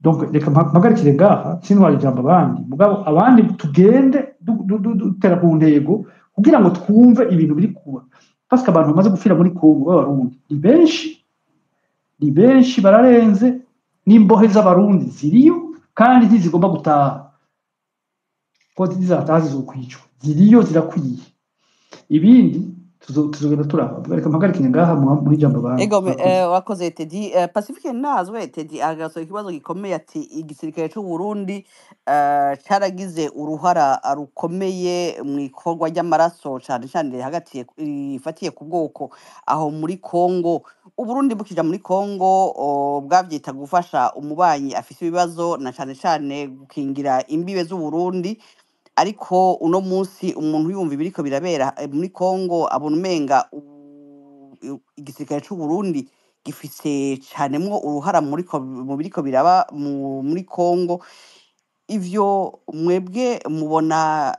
Donc reka mpagarikire ngaha sinwari jambo abandi mugabo abandi tugende dutera ku ntego kugira ngo twumve ibintu biri kuba, parce que abantu bamaze gufira muri Kongo b'abarundi ni benshi bararenze, n'imbohe z'abarundi ziriyo kandi ntizigomba gutaha ko zizataha zizokwicwa, ziriyo zirakwiye. Ibindi tuzogenda turaba. Reka mpagarikire ngaha muri jambo abandi.
Ego wakoze Teddy. Pacifique nazwe Teddy agaso ikibazo gikomeye ati igisirikare cy'u Burundi cyaragize uruhara rukomeye mu ikorwa ry'amaraso cyane hagati ifatiye ku bwoko aho muri Kongo. Uburundi bukija muri Kongo bwavyita gufasha umubanyi afise ibibazo na cyane gukingira imbibe z'u Burundi, ariko uno munsi umuntu yumva ibiriko birabera muri Kongo abona umenga igisirikare cy'u Burundi gifise canemwo uruhara mu biriko biraba muri Kongo. Ivyo mwebwe mubona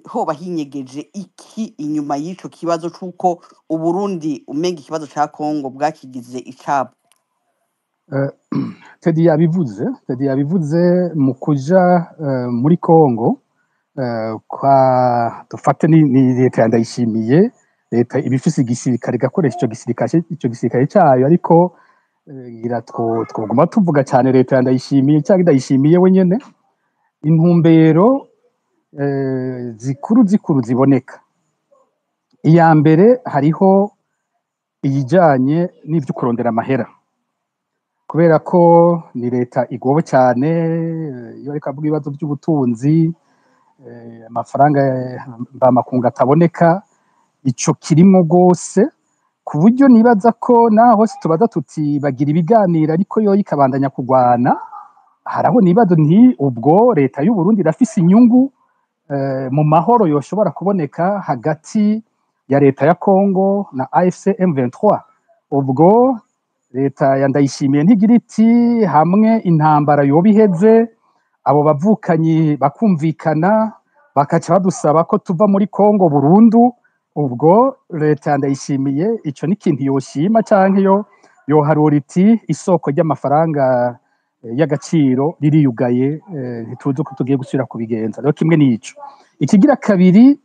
hoba hinyegeje iki inyuma y'ico kibazo c'uko Uburundi umenga ikibazo ca Kongo bwakigize icabo?
Teddy yabivuze mu kuja muri Kongo. Kwa dufate ni leta ya Ndayishimiye, leta ibifise igisirikare gakoresha ico gisirikare cyayo, ariko twoguma tuvuga cyane leta ya Ndayishimiye cyangwa Ndayishimiye wenyene. Intumbero zikuru ziboneka. Iya mbere hariho iyijanye n'ivyo kurondera amahera, kubera ko ni leta igobo cyane iyo ariko avuga ibibazo by'ubutunzi, amafaranga mbamakungu ataboneka, ico kirimo gose ku buryo nibaza ko naho tubaza tuti bagira ibiganiro ariko yo ikabandanya kugwana. Haraho nibazo nti ubwo leta y'u Burundi irafise inyungu mu mahoro yoshobora kuboneka hagati ya leta ya Kongo na AFC M23. Ubwo leta ya Ndayishimiye ntigira iti hamwe intambara yoba iheze abo bavukanyi bakumvikana bakaca badusaba ko tuva muri Kongo burundu. Ubwo leta ya Ndayishimiye ico ni kintu yoshima canke yoharura iti isoko ry'amafaranga y'agaciro ririyugaye, ntituzi ko tugiye gusubira kubigenza. Rero kimwe n'ico. Ikigira kabiri,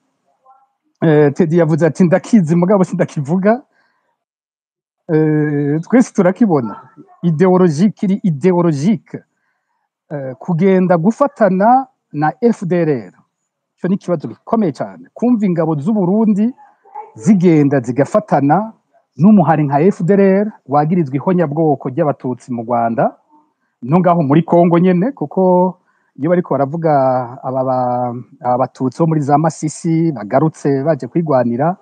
Teddy yavuze ati ndakizi mugabo sindakivuga. Twese turakibona ideologique kugenda gufatana na FDLR. Cyo ni kibazo gikomeye cyane, kumva ingabo z'u Burundi zigenda zigafatana n'umuhari nka FDLR wagirizwe ihonyabwoko ry'abatutsi mu Rwanda no ngaho muri Kongo nyene, kuko iyo bariko baravuga abatutsi bo muri za Masisi bagarutse baje kwigwanira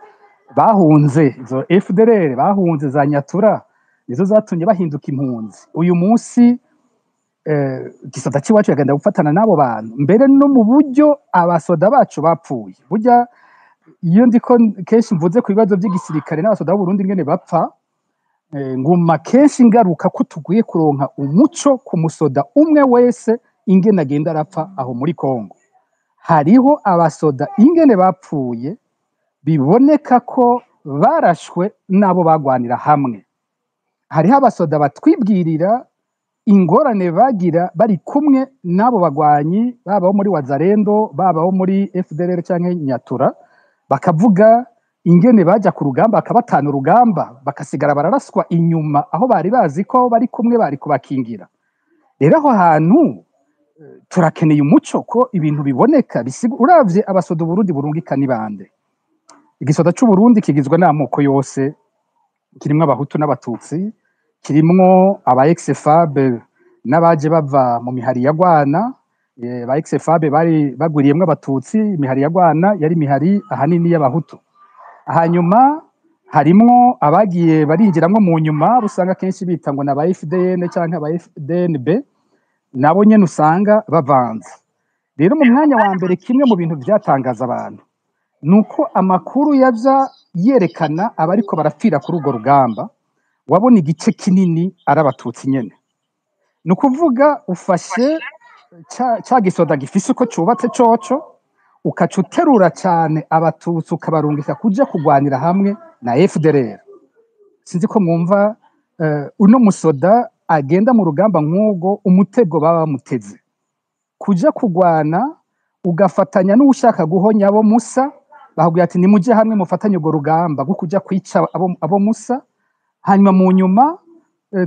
bahunze izo FDLR, bahunze za Nyatura nizo zatumye bahinduka impunzi. Uyu munsi igisoda c'iwacu yagenda gufatana n'abo bantu, mbere no mu buryo abasoda bacu bapfuye. Burya iyo ndiko kenshi mvuze ku bibazo by'igisirikare n'abasoda b'Uburundi ingene bapfa, nguma kenshi ngaruka ko tuguye kuronka umuco ku musoda umwe wese ingene agenda arapfa aho muri Kongo. Hariho abasoda ingene bapfuye biboneka ko barashwe n'abo bagwanira hamwe. Hariho abasoda batwibwirira ingorane bagira bari kumwe n'abo bagwanyi, baba bo muri Wazalendo, baba bo muri FDLR canke Nyatura, bakavuga ingene baja ku rugamba bakabatana urugamba bakasigara bararaswa inyuma aho bari bazi ko bari kumwe bari kubakingira. Rero aho hantu turakeneye umuco ko ibintu biboneka. Uravye abasoda Burundi burungika ni bande? Igisoda c'u Burundi kigizwe n'amoko yose, kirimwo abahutu n'abatutsi, kirimwo aba ex-FAB n'abaje bava mu mihari ya Gwana. Ba ex-FAB bari bagwiriyemwo abatutsi, imihari ya Gwana yari imihari ahanini y'abahutu. Hanyuma harimwo abagiye barinjiramwo mu nyuma, usanga kenshi bita ngo n'aba FDN canke aba FDNB, nabo nyene usanga bavanze. Rero mu mwanya wa mbere kimwe mu bintu vyatangaza abantu nuko amakuru yaza yerekana abariko barapfira kuri urwo rugamba, wabona igice kinini ari abatutsi nyene. Nukuvuga ufashe ca gisoda gifise uko cubatse coco, ukaca uterura cane abatutsi ukabarungika kuja kugwanira hamwe na FDLR. Sinzi ko mwumva uno musoda agenda mu rugamba nk'ubwo umutego baba bamuteze kuja kugwana, ugafatanya n'ushaka guhonya abo musa, bakubwira ati nimuje hamwe mufatanye urwo rugamba rwo kuja kwica abo musa. Hanyuma mu nyuma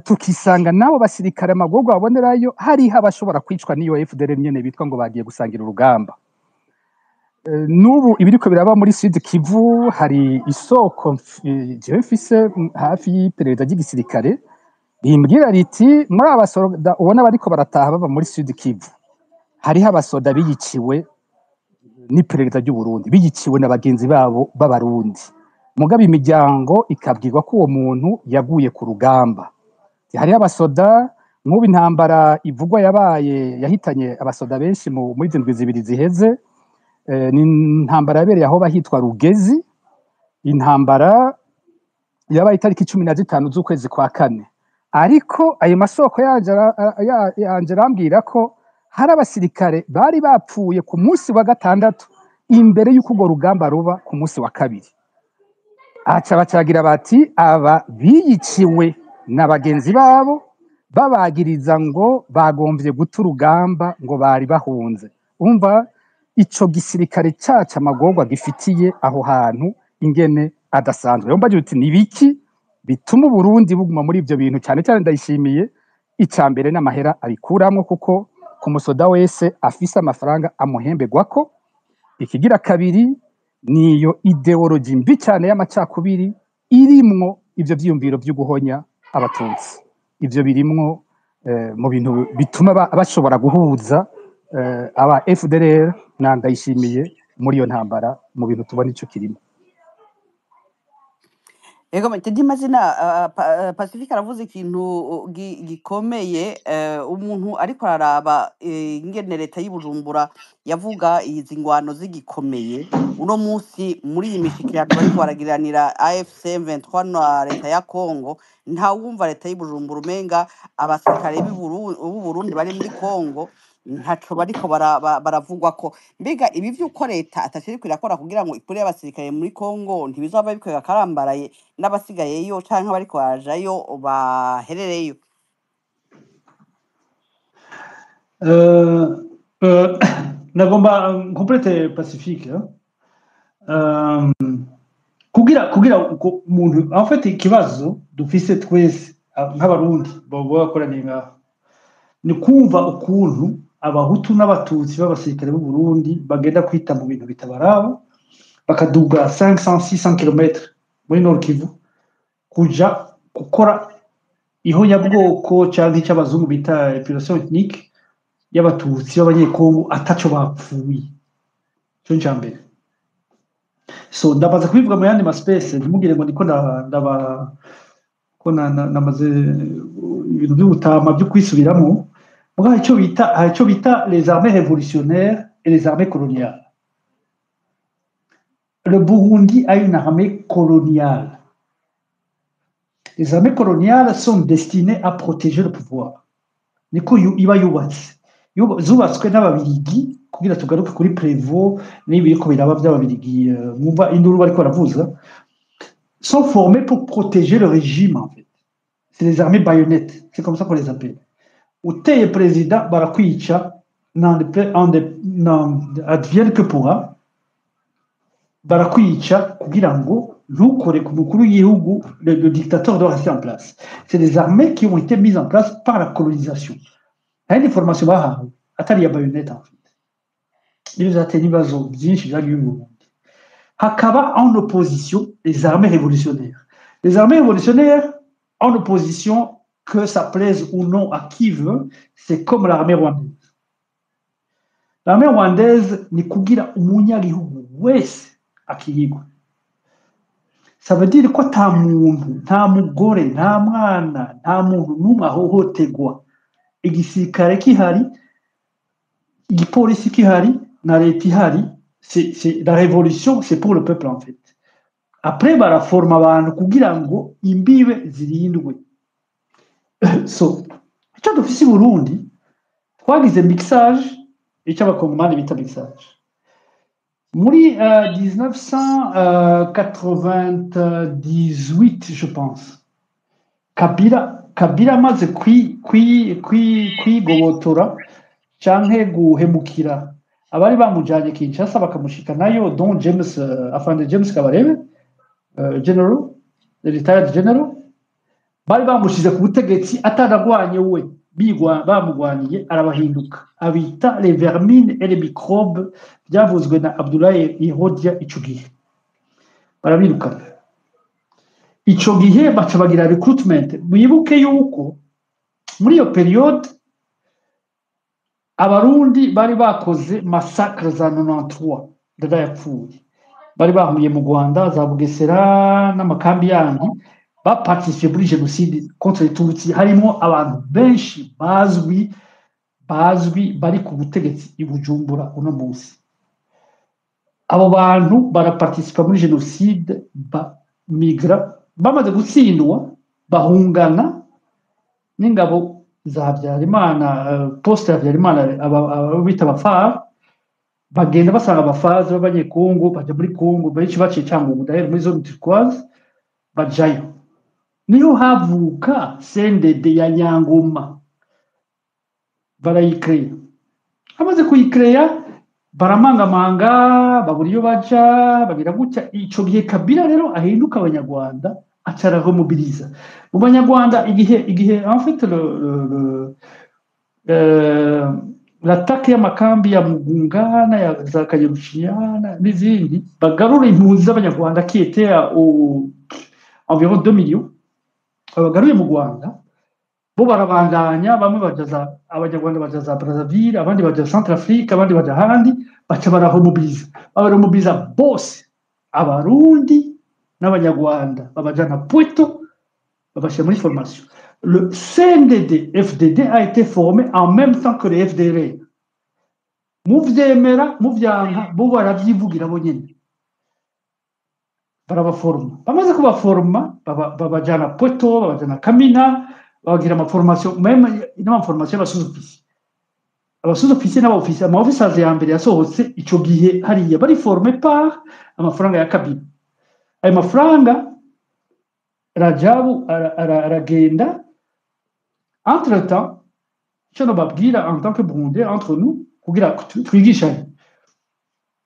tukisanga nabo basirikare amagorwa babonerayo hariho abashobora kwicwa n'iyo FDLR nyene bitwa ngo bagiye gusangira urugamba. Nubu ibiriko biraba muri Sud Kivu, hari isoko jewe mfise hafi y'iperereza ry'igisirikare rimbwira riti muri abasoda ubona bariko barataha bava muri Sud Kivu, hariho abasoda biyiciwe n'iperereza ry'u Burundi, biyiciwe na bagenzi babo b'abarundi, mugabo imiryango ikabwirwa ko uwo muntu yaguye ku rugamba. Hariho abasoda nk'ubu intambara ivugwa yabaye yahitanye abasoda benshi muri izo ndwi zibiri ziheze, ni intambara yabereye aho bahitwa Rugezi, intambara yabaye itariki 15 z'ukwezi kwa kane. Ariko ayo masoko yanje arambwira ko hari abasirikare bari bapfuye ku munsi wa gatandatu imbere y'uko urwo rugamba ruba ku munsi wa kabiri. Aca bacagira bati aba biyiciwe na bagenzi babo babagiriza ngo bagomvye guta urugamba ngo bari bahunze. Umva ico gisirikare caca amagorwa gifitiye aho hantu ingene adasanzwe. Umva uti nibiki bituma Burundi buguma muri ivyo bintu? Cyane cyane ndayishimiye icambere n'amahera abikuramwo, kuko ku musoda wese afise amafaranga amuhembegwako. Ikigira kabiri niyo ideology mbi cyane y'amacakubiri irimwo ivyo vyiyumviro vyo guhonya abatutsi. Ivyo birimwo mu bintu bituma bashobora guhuza aba FDLR na Ndayishimiye muri iyo ntambara, mu bintu tubona ico kirimo.
Ego mtedi mazina Pacifique aravuze ikintu gikomeye, umuntu ariko araraba ingene leta y'Ibujumbura yavuga izi ngwano zigikomeye uno munsi muri iyi mishikirano bariko baragiranira AFC M23 na leta ya Kongo. Nta wumva leta y'Ibujumbura umenga abasirikare b'u Burundi bari muri Kongo ntaco bariko baravugwa ko. Mbega ibi vyuko leta atashiriko irakora kugira ngo ikure y'abasirikare muri Kongo ntibizova bikwega karambaraye n'abasigayeyo canke bariko bajayo baherereyo?
Nagomba complete Pacifique kugira umuntu en fait ikibazo dufise twese nk'abarundi bobo bakoraniye ngaho ni kumva ukuntu abahutu n'abatutsi b'abasirikare b'u Burundi bagenda kwita mu bintu bitabarabo, bakaduga 500-600 km muri Nord Kivu kuja gukora ihonyabwoko canke cy'abazungu bita epilation ethnique y'abatutsi b'abanyekongo ataco bapfuye. Cyo njambere. So ndabaza kubivuga mu yandi ma space, ntimugire ngo ndiko ko namaze ibintu by'ubutama byo kwisubiramo muga icyo bita les armées révolutionnaires et les armées coloniales. Le Burundi a une armée coloniale. Les armées coloniales sont destinées à protéger le pouvoir. Niko iba yubatse zubatswe n'ababirigi kugira tugaruke kuri Prévost n'ibiriko biraba by'ababirigi mwumva induru bariko baravuza, sont formés pour protéger le régime en fait. C'est les armées baïonnettes, c'est comme ça qu'on les appelle. Uteye président barakwica advienne que pourra, barakwica kugira ngo ntukore ku mukuru w'igihugu, le dictateur doit rester en place. C'est des armées qui ont été mises en place par la colonisation. Hari une formation bahawe atari ya baïonnette en fait. Ils ont atteint ibibazo byinshi byagiye mu Burundi. Hakaba en opposition les armées révolutionnaires. Les armées révolutionnaires en opposition, que ça plaise ou non à qui veut, c'est comme l'armée rwandaise. L'armée rwandaise ni kugira umunyagihugu wese akiyigwa. Ça veut dire ko nta muntu, nta mugore, nta mwana, nta muntu n'umwe ahohoterwa. Igisirikare kihari, igipolisi kihari, na leta ihari, c'est la révolution, c'est pour le peuple en fait. Après baraforma abantu kugira ngo imbibe zirindwe. So, icyo dufise i Burundi twagize mixage, icyo abakongomani bita mixage. Muri 1998 je pense, Kabila amaze kwigobotora canke guhemukira abari bamujanye Kinshasa bakamushika nayo, dont Afande James Kabarebe, general, retired general, bari bamushize ku butegetsi ataragwanye we bamugwaniye arabahinduka, abita les vermines et les microbes byavuzwe na Abdoulaye Ihodia ico gihe barabirukana. Ico gihe baca bagira recruitment. Mwibuke yuko muri iyo periode abarundi bari bakoze massacre za 93 dada yapfuye, bari bahuye mu Rwanda za Bugesera n'amakambi yandi, baparticipe muri génocide contre les Tutsi. Harimo abantu benshi bazwi bari ku butegetsi i Bujumbura uno munsi. Abo bantu baraparticipa muri génocide, migra, bamaze gutsindwa bahungana n'ingabo za Habyarimana, poste ya Habyarimana, abo bita abafar, bagenda basanga abafazi b'abanyekongo baja muri Kongo, benshi baciye Cyangugu d'ailleurs muri zone turquoise bajayo. Niyo havuka CNDD ya Nyangoma, barayikreya. Amaze kuyikreya baramangamanga, babura iyo baja, bagira gutya. Ico gihe Kabila rero ahinduka abanyarwanda, acara remobiliza mu banyarwanda igihe en fait l'attaque y'amakambi ya Mugungana ya za Kanyarucinya n'izindi, bagarura impunzi z'abanyarwanda qui était environ 2 millions, abagaruye mu Rwanda bo barabandanya, bamwe bajaza abanyarwanda bajaza Brazzaville, abandi bajaza Centrafrique, abandi baja handi, baca baramobiliza bose abarundi n'abanyarwanda, babajana Pweto, babashyira muri formation. Le CNDD FDD a été formé en même temps que le FDR. Muvyemera muvyanka bo baravyivugira bo nyene, barabaforma. Bamaze kubaforma babajana Pweto, babajana Kamina, bagira amaformation, même n'amaformation y'abasuzofisi. Abasuzofisi n'abofisi, amaofficers ya mbere yasohotse ico gihe hariya bari formé par amafaranga ya Kabila. Ayo mafaranga Rajabu aragenda. Entre temps, icyo nababwira en tant que Burundais entre nous kugira twigishanye,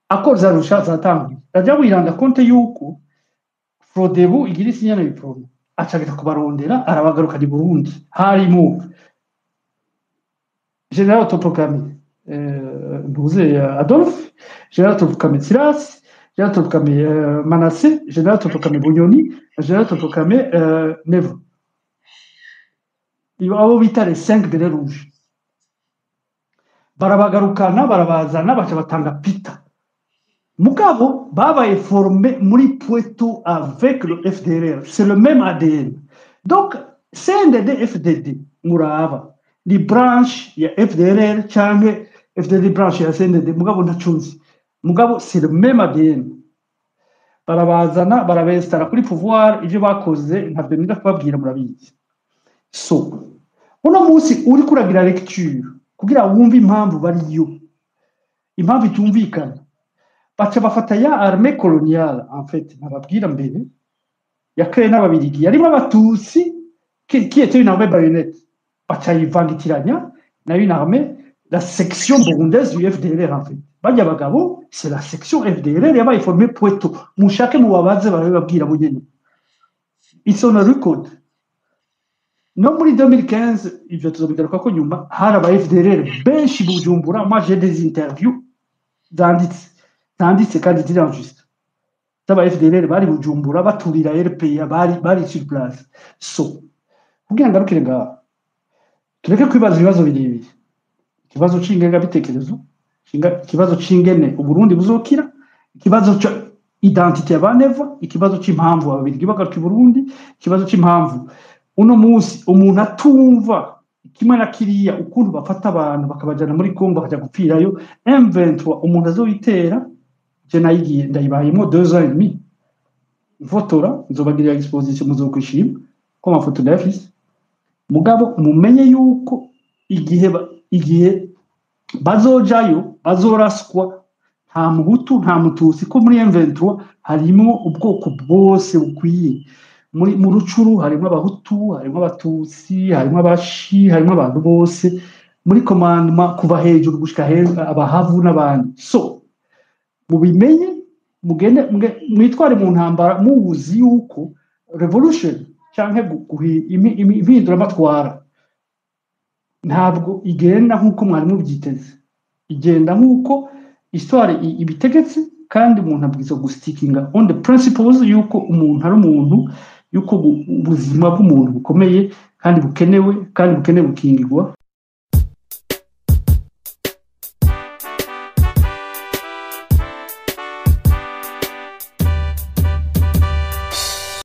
accord za Arusha zatangiye. Rajabu iranda konte yuko Frodebu igira isinyana bipromo, acagita kubarondera arabagaruka di Burundi. Harimo General Autoproclamé Nduze Adolphe, General Autoproclamé Silas, General Autoproclamé Manasseh, General Autoproclamé Bunyoni, General Autoproclamé Nevo. Abo bita les 5 bérets rouges. Barabagarukana, barabazana, baca batanga pita. Mugabo babaye formé muri Pweto avec le FDLR. C'est le même ADN. donc CNDD FDD muraba ni branche ya FDLR canke FDD branche ya CNDD mugabo ntacunzi mugabo c'est le même ADN barabazana barabestara kuri pouvoir ivyo bakoze ntabyo nida kubabwira murabizi so uno munsi uri kuragira lecture kugira wumve impamvu bariyo impamvu itumvikana baca bafata ya armée coloniale en fait nababwira mbere ya créé n'ababirigi yarimo abatutsi qui était une armée baïonnette baca yivangitiranya na une armée la section burundaise du FDLR en fait bajya bagabo c'est la section FDLR yabaye formée Pweto mushake mu babaze barababwira bunyene ils ont record no muri 2015 ivyo tuzobigaruka ko nyuma hari aba FDLR benshi bujumbura moi j'ai des interviews zanditse kandi ziri juste zaba FDLR bari bujumbura baturira RPA bari sur place so kugira ngarukire nga tureke kwibaza ibibazo birebire ikibazo c'ingenga bitekerezo ikibazo c'ingene uburundi buzokira ikibazo cyo identité y'abaneva ikibazo c'impamvu ababirigi bagaruka i Burundi ikibazo c'impamvu uno munsi umuntu atumva kimwe na kiriya ukuntu bafata abantu bakabajana muri Kongo bakajya gupfirayo M23 umuntu azoyitera je nayigiye ndayibayemo 2 ans et demi ifotora nzobagirira exposition muzokwishima ko amafoto ndafise mugabo mumenye yuko igihe bazojayo bazoraswa nta muhutu nta mutusi ko muri M23 harimo ubwoko bwose bukwiye mu rucuru harimo abahutu harimo abatutsi harimo abashi harimo abantu bose muri commandement kuva hejuru gushika abahavu n'abandi so mubimenye mugende mwitware mu ntambara muzi yuko revolution canke impindura amatwara ntabwo igenda nk'uko mwari mubyiteze igenda nk'uko histoire ibitegetse kandi umuntu abwiza gustikinga on the principles yuko umuntu ari umuntu yuko ubuzima bw'umuntu bukomeye kandi bukenewe bukingirwa